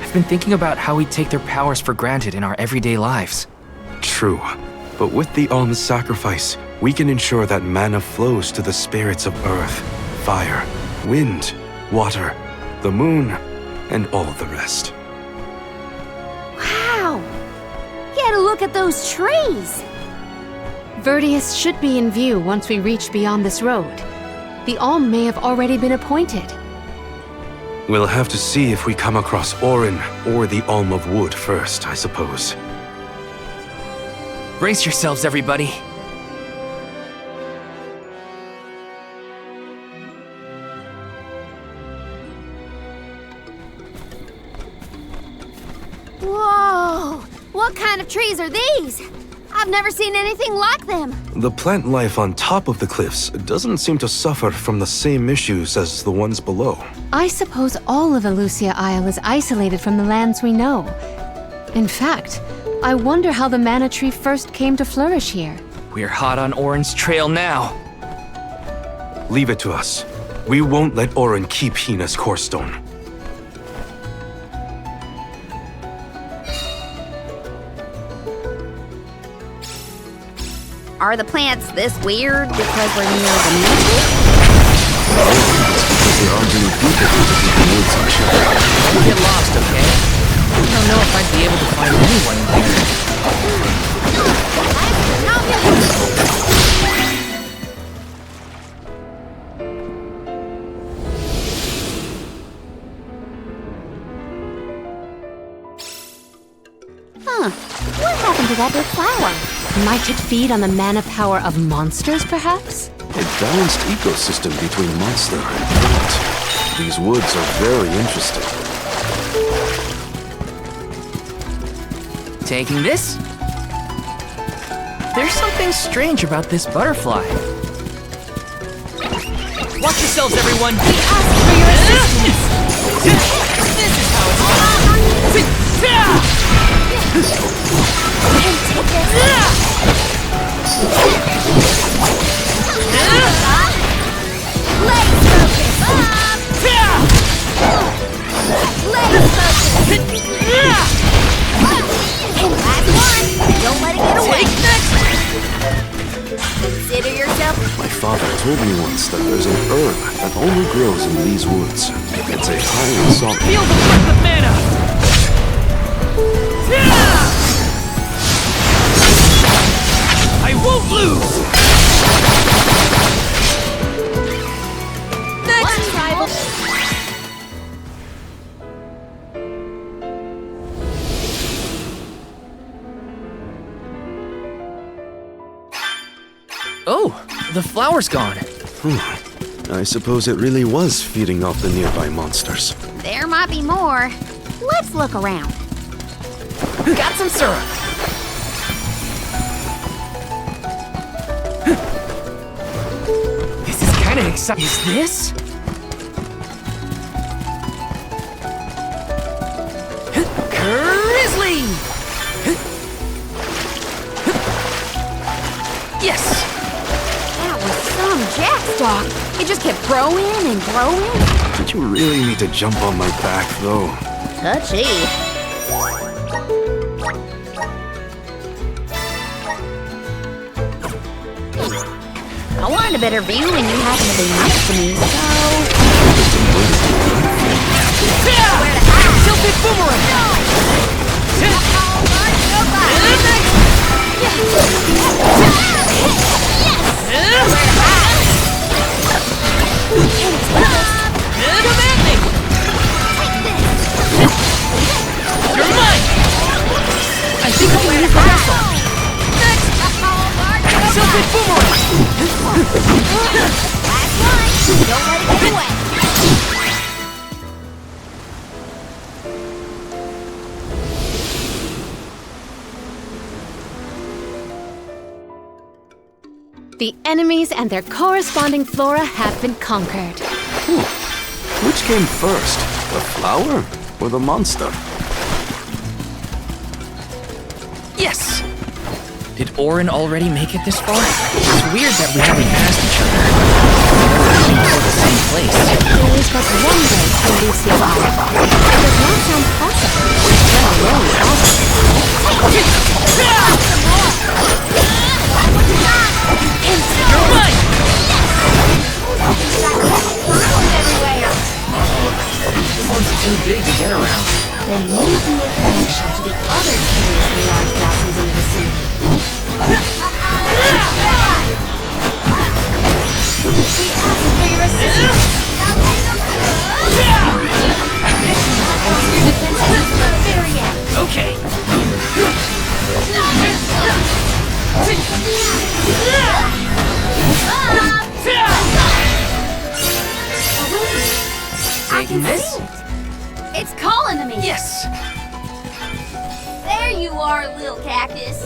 Speaker 2: I've been thinking about how we take their powers for granted in our everyday lives.
Speaker 3: True. But with the Alm's sacrifice, we can ensure that mana flows to the spirits of earth, fire, wind, water, the moon, and all the rest.
Speaker 1: Wow! Get a look at those trees!
Speaker 4: Verdius should be in view once we reach beyond this road. The Alm may have already been appointed.
Speaker 3: We'll have to see if we come across Orin or the Alm of Wood first, I suppose.
Speaker 2: Brace yourselves, everybody.
Speaker 1: Whoa! What kind of trees are these? I've never seen anything like them.
Speaker 3: The plant life on top of the cliffs doesn't seem to suffer from the same issues as the ones below.
Speaker 4: I suppose all of Elusia Isle is isolated from the lands we know. In fact, I wonder how the mana tree first came to flourish here.
Speaker 2: We're hot on Orin's trail now.
Speaker 3: Leave it to us. We won't let Orin keep Hina's core stone.
Speaker 1: Are the plants this weird because we're near the mountain?
Speaker 3: There aren't any people who live in the woods, I'm sure.
Speaker 9: Don't get lost, okay? I don't know if I'd be able to find anyone there.
Speaker 1: Huh. What happened to that big flower?
Speaker 4: Might it feed on the mana power of monsters, perhaps?
Speaker 3: A balanced ecosystem between monster and plant. These woods are very interesting.
Speaker 2: Taking this? There's something strange about this butterfly. Watch yourselves, everyone!
Speaker 4: We ask for your assistance!
Speaker 2: This is how it's done!
Speaker 1: And last one! Don't let it get away! Consider yourself...
Speaker 3: My father told me once that there's an herb that only grows in these woods. It's a highly sought...
Speaker 2: Feel the breath of mana! I won't lose!
Speaker 1: Next rival...
Speaker 2: Oh, the flower's gone.
Speaker 3: I suppose it really was feeding off the nearby monsters.
Speaker 1: There might be more. Let's look around.
Speaker 2: Got some syrup. This is kind of exciting. Is this? Grizzly! Yes!
Speaker 1: That was some jackstock. It just kept growing and growing.
Speaker 3: Did you really need to jump on my back, though?
Speaker 1: Touchy. I wanted a better view and you happened to be nice to me, so...
Speaker 2: Tilted boomerang! You're mine! I think I can use the vessel! Tilted boomerang!
Speaker 1: Last one! Don't let it get away!
Speaker 4: The enemies and their corresponding flora have been conquered.
Speaker 3: Which came first, the flower or the monster?
Speaker 2: Yes! Did Orin already make it this far? It's weird that we haven't passed each other. We're heading toward the same place.
Speaker 4: There is but one way to Lucio Island. It does not sound possible, let alone possible.
Speaker 2: You're mine! This one's too big to get around.
Speaker 1: Then maybe a connection to the other curiously large blossoms in the vicinity. We ask for your assistance. Very end.
Speaker 2: Okay.
Speaker 1: I can
Speaker 2: this?
Speaker 1: see it. It's calling to me.
Speaker 2: Yes!
Speaker 1: There you are, little cactus.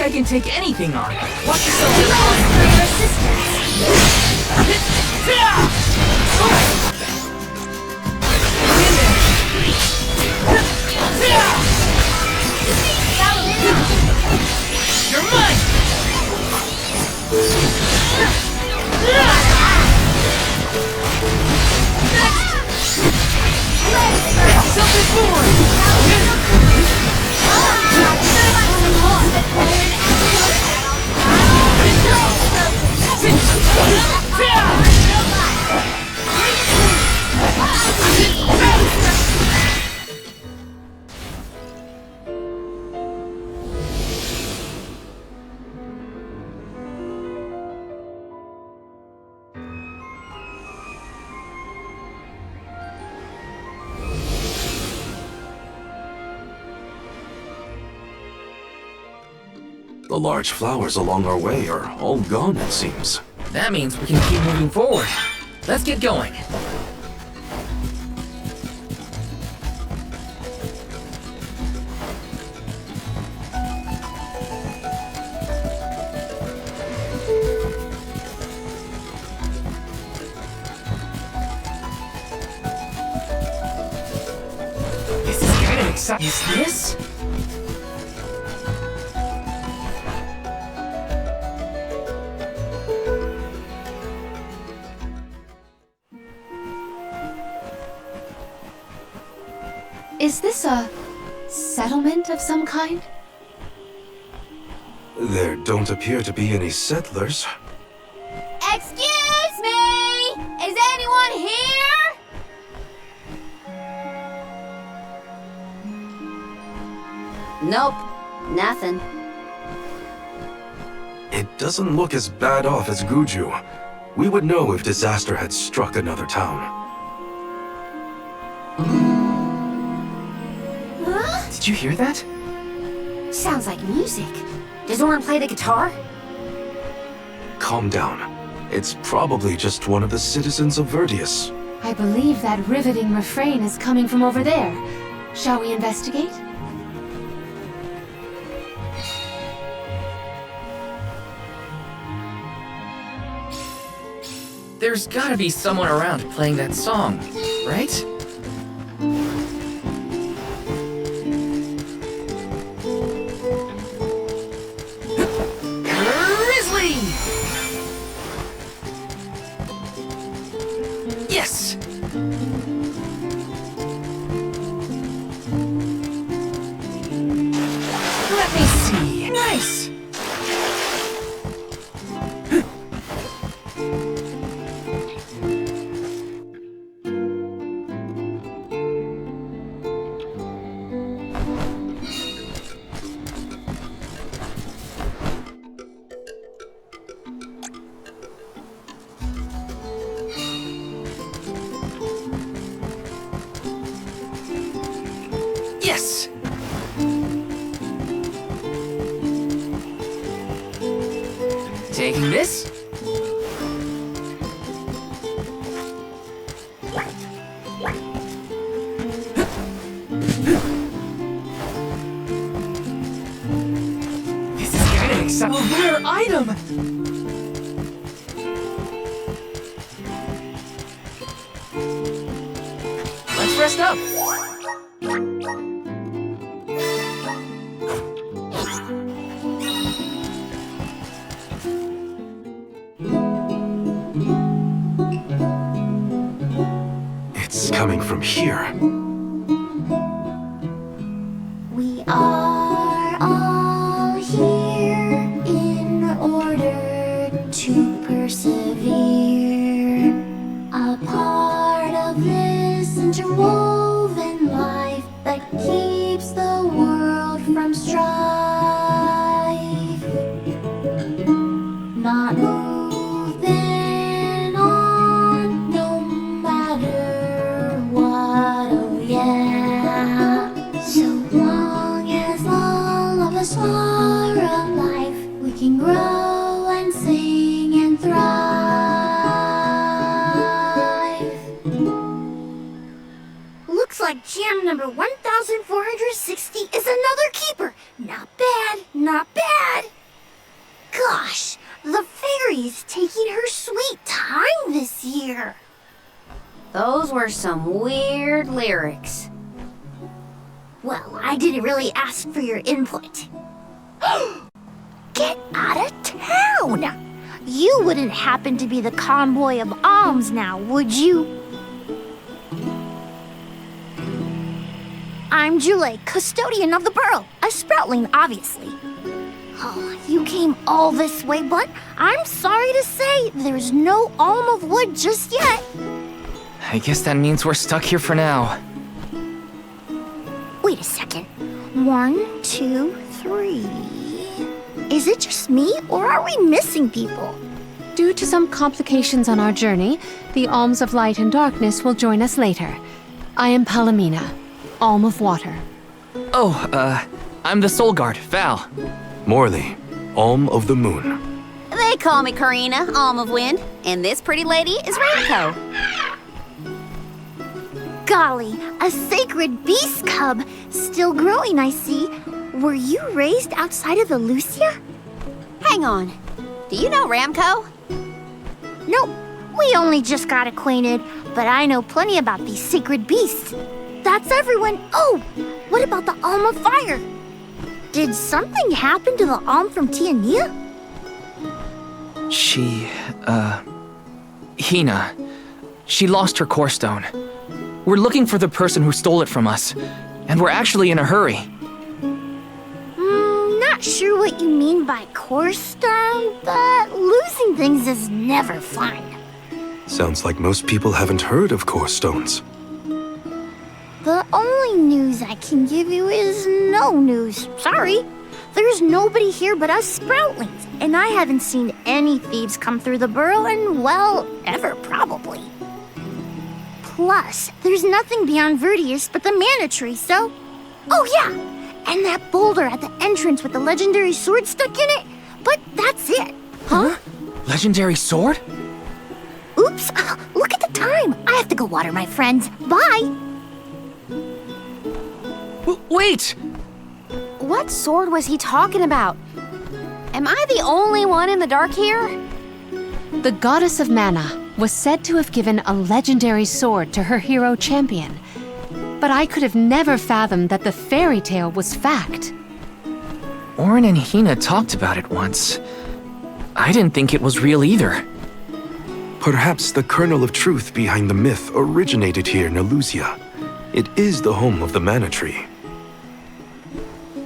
Speaker 2: I can take anything on. Watch yourself in the You're mine! Something forward!
Speaker 3: The large flowers along our way are all gone, it seems.
Speaker 2: That means we can keep moving forward. Let's get going. This is kind of exciting. Is this?
Speaker 4: Is this a settlement of some kind?
Speaker 3: There don't appear to be any settlers.
Speaker 1: Excuse me! Is anyone here? Nope, nothing.
Speaker 3: It doesn't look as bad off as Guju. We would know if disaster had struck another town.
Speaker 2: Did you hear that?
Speaker 1: Sounds like music. Does Orin play the guitar?
Speaker 3: Calm down. It's probably just one of the citizens of Verdius.
Speaker 4: I believe that riveting refrain is coming from over there. Shall we investigate?
Speaker 2: There's gotta be someone around playing that song, right? Grizzly! Yes! Let me see. Nice! Yes! Taking this? This is kinda exciting. A rare item! Let's rest up.
Speaker 3: It's coming from here.
Speaker 6: We are all here in order to persevere. A part of this interwoven life that keeps the world from strife. Not moving on, no matter what, oh yeah. So long as all of us are alive, we can grow and sing and thrive. Looks like gem number 1460 is another keeper. Not bad, not bad. Gosh, the fairy's taking her sweet time this year.
Speaker 1: Those were some weird lyrics.
Speaker 6: Well, I didn't really ask for your input. Get out of town! You wouldn't happen to be the convoy of alms now, would you? I'm Julie, custodian of the burrow. A sproutling, obviously. Oh, you came all this way, but I'm sorry to say there's no alm of wood just yet.
Speaker 2: I guess that means we're stuck here for now.
Speaker 6: Wait a second. 1, 2, 3... Is it just me, or are we missing people?
Speaker 4: Due to some complications on our journey, the Alms of Light and Darkness will join us later. I am Palomina, Alm of Water.
Speaker 2: Oh, I'm the Soul Guard, Val.
Speaker 3: Morley, Alm of the Moon.
Speaker 1: They call me Karina, Alm of Wind, and this pretty lady is Ramco.
Speaker 6: Golly, a sacred beast cub. Still growing, I see. Were you raised outside of the Lucia?
Speaker 1: Hang on. Do you know Ramco?
Speaker 6: Nope. We only just got acquainted, but I know plenty about these sacred beasts. That's everyone. Oh, what about the Alm of Fire? Did something happen to the Alm from Tiania?
Speaker 2: Hina. She lost her core stone. We're looking for the person who stole it from us, and we're actually in a hurry.
Speaker 6: Not sure what you mean by core stone, but losing things is never fun.
Speaker 3: Sounds like most people haven't heard of core stones.
Speaker 6: The only news I can give you is no news. Sorry. There's nobody here but us Sproutlings, and I haven't seen any thieves come through the burrow in, well, ever probably. Plus, there's nothing beyond Verdius but the mana tree, so... Oh yeah! And that boulder at the entrance with the legendary sword stuck in it. But that's it.
Speaker 2: Huh? Legendary sword?
Speaker 6: Oops, look at the time. I have to go water my friends. Bye.
Speaker 2: Wait!
Speaker 1: What sword was he talking about? Am I the only one in the dark here?
Speaker 4: The goddess of mana was said to have given a legendary sword to her hero champion. But I could have never fathomed that the fairy tale was fact.
Speaker 2: Orin and Hina talked about it once. I didn't think it was real either.
Speaker 3: Perhaps the kernel of truth behind the myth originated here in Elusia. It is the home of the mana tree.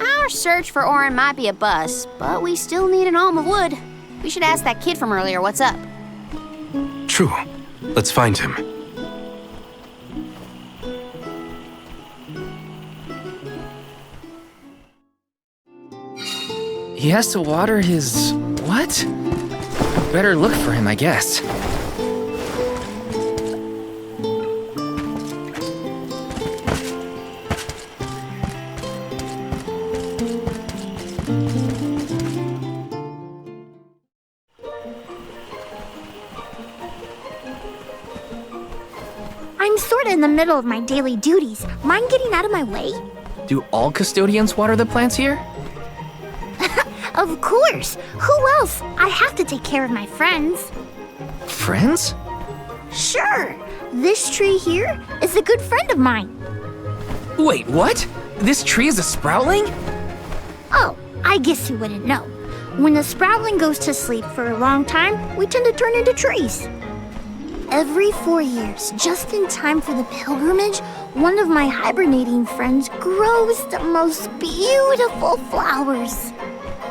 Speaker 1: Our search for Orin might be a bust, but we still need an alm of wood. We should ask that kid from earlier what's up.
Speaker 3: True. Let's find him.
Speaker 2: He has to water his... what? Better look for him, I guess.
Speaker 6: I'm sorta in the middle of my daily duties. Mind getting out of my way?
Speaker 2: Do all custodians water the plants here?
Speaker 6: Of course. Who else? I have to take care of my friends.
Speaker 2: Friends?
Speaker 6: Sure. This tree here is a good friend of mine.
Speaker 2: Wait, what? This tree is a sproutling?
Speaker 6: Oh, I guess you wouldn't know. When a sproutling goes to sleep for a long time, we tend to turn into trees. Every 4 years, just in time for the pilgrimage, one of my hibernating friends grows the most beautiful flowers.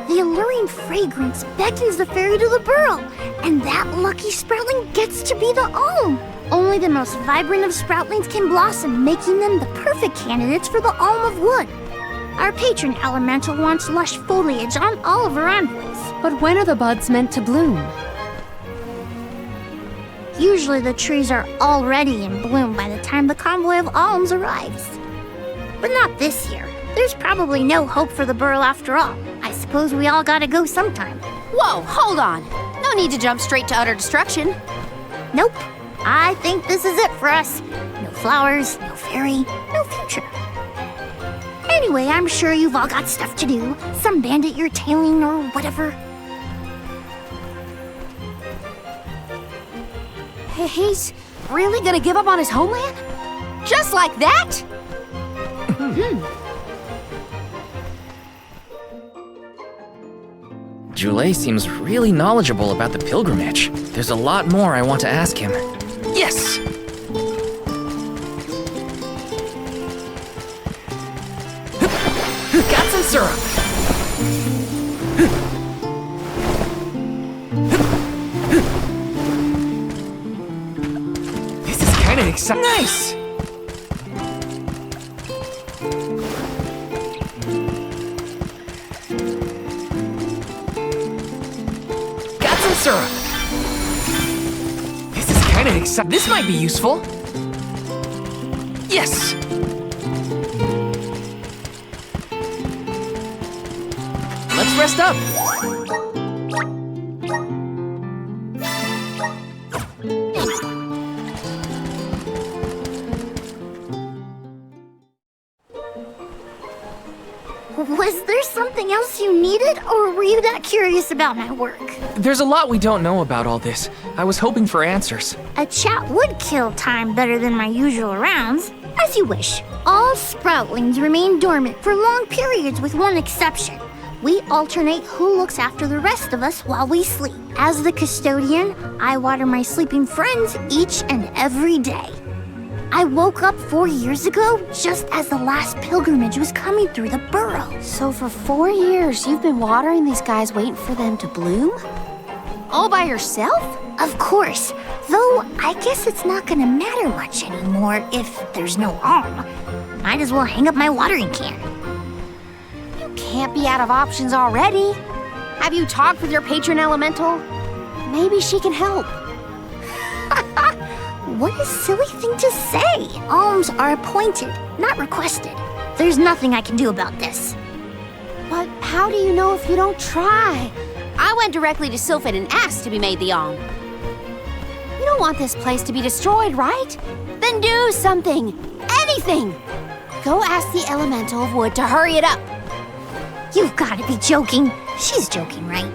Speaker 6: The alluring fragrance beckons the fairy to the burrow, and that lucky sproutling gets to be the alm. Only the most vibrant of sproutlings can blossom, making them the perfect candidates for the alm of wood. Our patron elemental wants lush foliage on all of her envoys.
Speaker 4: But when are the buds meant to bloom?
Speaker 6: Usually the trees are already in bloom by the time the convoy of alms arrives. But not this year. There's probably no hope for the burrow after all. I suppose we all gotta go sometime.
Speaker 1: Whoa, hold on. No need to jump straight to utter destruction.
Speaker 6: Nope. I think this is it for us. No flowers, no fairy, no future. Anyway, I'm sure you've all got stuff to do. Some bandit you're tailing or whatever.
Speaker 1: He's really gonna give up on his homeland? Just like that?
Speaker 9: Jule seems really knowledgeable about the pilgrimage. There's a lot more I want to ask him. Yes! Got some syrup!
Speaker 2: This is kind of exciting.
Speaker 9: Nice!
Speaker 2: Got some syrup. This is kind of exciting. This might be useful. Yes! Let's rest up.
Speaker 6: Was there something else you needed, or were you that curious about my work?
Speaker 2: There's a lot we don't know about all this. I was hoping for answers.
Speaker 6: A chat would kill time better than my usual rounds. As you wish. All sproutlings remain dormant for long periods with one exception. We alternate who looks after the rest of us while we sleep. As the custodian, I water my sleeping friends each and every day. I woke up 4 years ago, just as the last pilgrimage was coming through the burrow.
Speaker 1: So for 4 years, you've been watering these guys waiting for them to bloom? All by yourself?
Speaker 6: Of course. Though, I guess it's not gonna matter much anymore if there's no alm. Might as well hang up my watering can.
Speaker 1: You can't be out of options already. Have you talked with your patron elemental? Maybe she can help.
Speaker 6: What a silly thing to say! Alms are appointed, not requested. There's nothing I can do about this.
Speaker 1: But how do you know if you don't try? I went directly to Sylphid and asked to be made the alm. You don't want this place to be destroyed, right? Then do something! Anything! Go ask the Elemental of Wood to hurry it up.
Speaker 6: You've got to be joking. She's joking, right?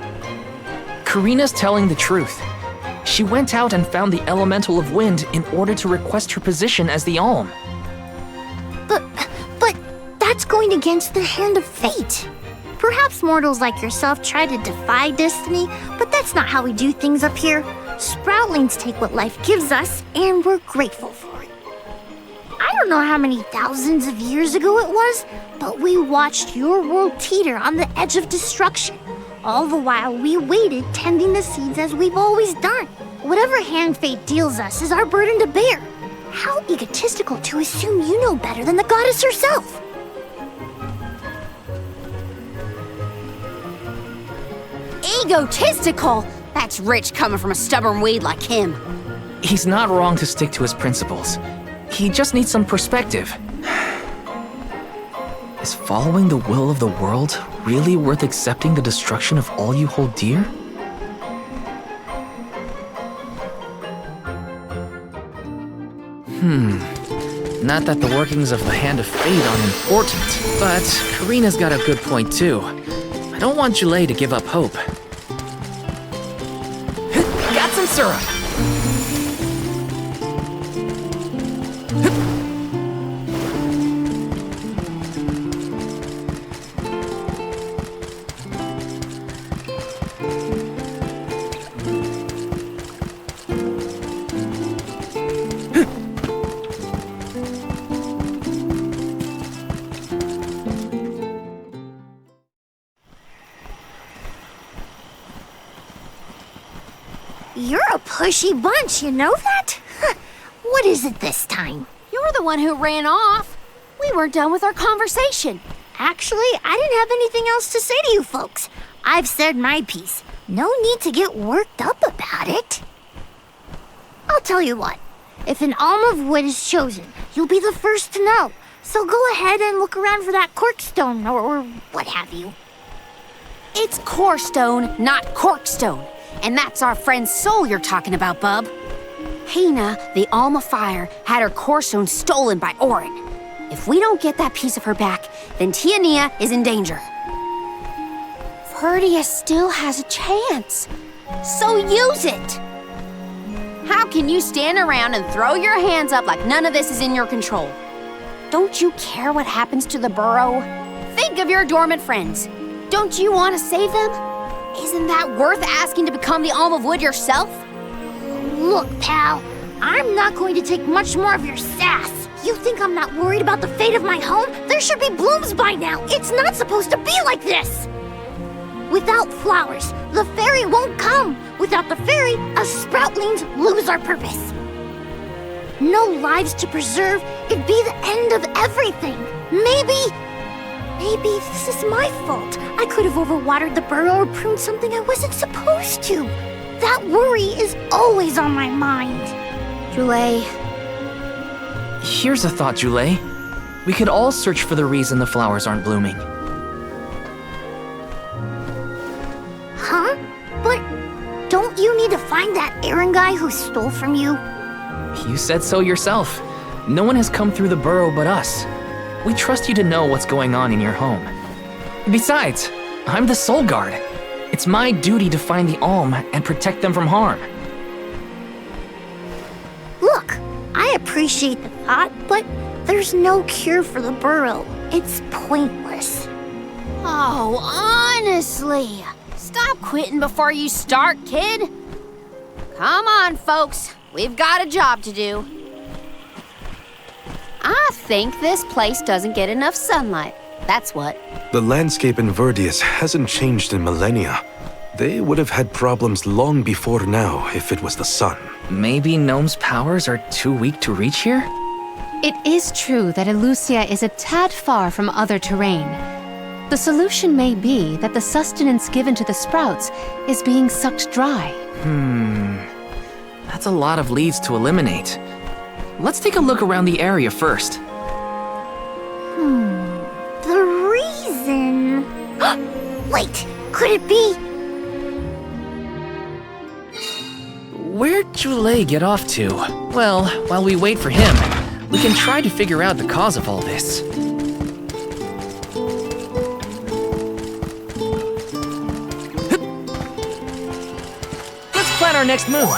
Speaker 2: Karina's telling the truth. She went out and found the Elemental of Wind in order to request her position as the Alm.
Speaker 6: But that's going against the hand of fate. Perhaps mortals like yourself try to defy destiny, but that's not how we do things up here. Sproutlings take what life gives us, and we're grateful for it. I don't know how many thousands of years ago it was, but we watched your world teeter on the edge of destruction. All the while we waited, tending the seeds as we've always done. Whatever hand fate deals us is our burden to bear. How egotistical to assume you know better than the goddess herself.
Speaker 1: Egotistical? That's rich coming from a stubborn weed like him.
Speaker 2: He's not wrong to stick to his principles. He just needs some perspective. Is following the will of the world really worth accepting the destruction of all you hold dear?
Speaker 9: Not that the workings of the Hand of Fate aren't important, but Karina's got a good point too. I don't want Jule to give up hope.
Speaker 2: Got some syrup!
Speaker 6: You're a pushy bunch, you know that? What is it this time?
Speaker 1: You're the one who ran off. We weren't done with our conversation.
Speaker 6: Actually, I didn't have anything else to say to you folks. I've said my piece. No need to get worked up about it. I'll tell you what. If an alm of wood is chosen, you'll be the first to know. So go ahead and look around for that corkstone or what have you.
Speaker 1: It's corestone, not corkstone. And that's our friend's soul you're talking about, bub. Hina, the Alma Fire, had her corestone stolen by Orin. If we don't get that piece of her back, then Tiania is in danger. Verdia still has a chance. So use it! How can you stand around and throw your hands up like none of this is in your control? Don't you care what happens to the burrow? Think of your dormant friends. Don't you want to save them? Isn't that worth asking to become the Alm of Wood yourself?
Speaker 6: Look, pal, I'm not going to take much more of your sass. You think I'm not worried about the fate of my home? There should be blooms by now. It's not supposed to be like this. Without flowers, the fairy won't come. Without the fairy, us sproutlings lose our purpose. No lives to preserve, it'd be the end of everything. Maybe this is my fault. I could have overwatered the burrow or pruned something I wasn't supposed to. That worry is always on my mind.
Speaker 1: Jule,
Speaker 2: Here's a thought, Jule. We could all search for the reason the flowers aren't blooming.
Speaker 6: Huh? But don't you need to find that errand guy who stole from you?
Speaker 2: You said so yourself. No one has come through the burrow but us. We trust you to know what's going on in your home. Besides, I'm the Soul Guard. It's my duty to find the Alm and protect them from harm.
Speaker 6: Look, I appreciate the thought, but there's no cure for the burrow. It's pointless.
Speaker 1: oh, honestly. Stop quitting before you start, kid. Come on, folks. We've got a job to do. I think this place doesn't get enough sunlight. That's what.
Speaker 3: The landscape in Verdius hasn't changed in millennia. They would have had problems long before now if it was the sun.
Speaker 2: Maybe Gnome's powers are too weak to reach here?
Speaker 4: It is true that Elusia is a tad far from other terrain. The solution may be that the sustenance given to the sprouts is being sucked dry.
Speaker 2: That's a lot of leads to eliminate. Let's take a look around the area first.
Speaker 6: The reason... Wait, could it be...
Speaker 2: Where'd Jule get off to? Well, while we wait for him, we can try to figure out the cause of all this. Let's plan our next move.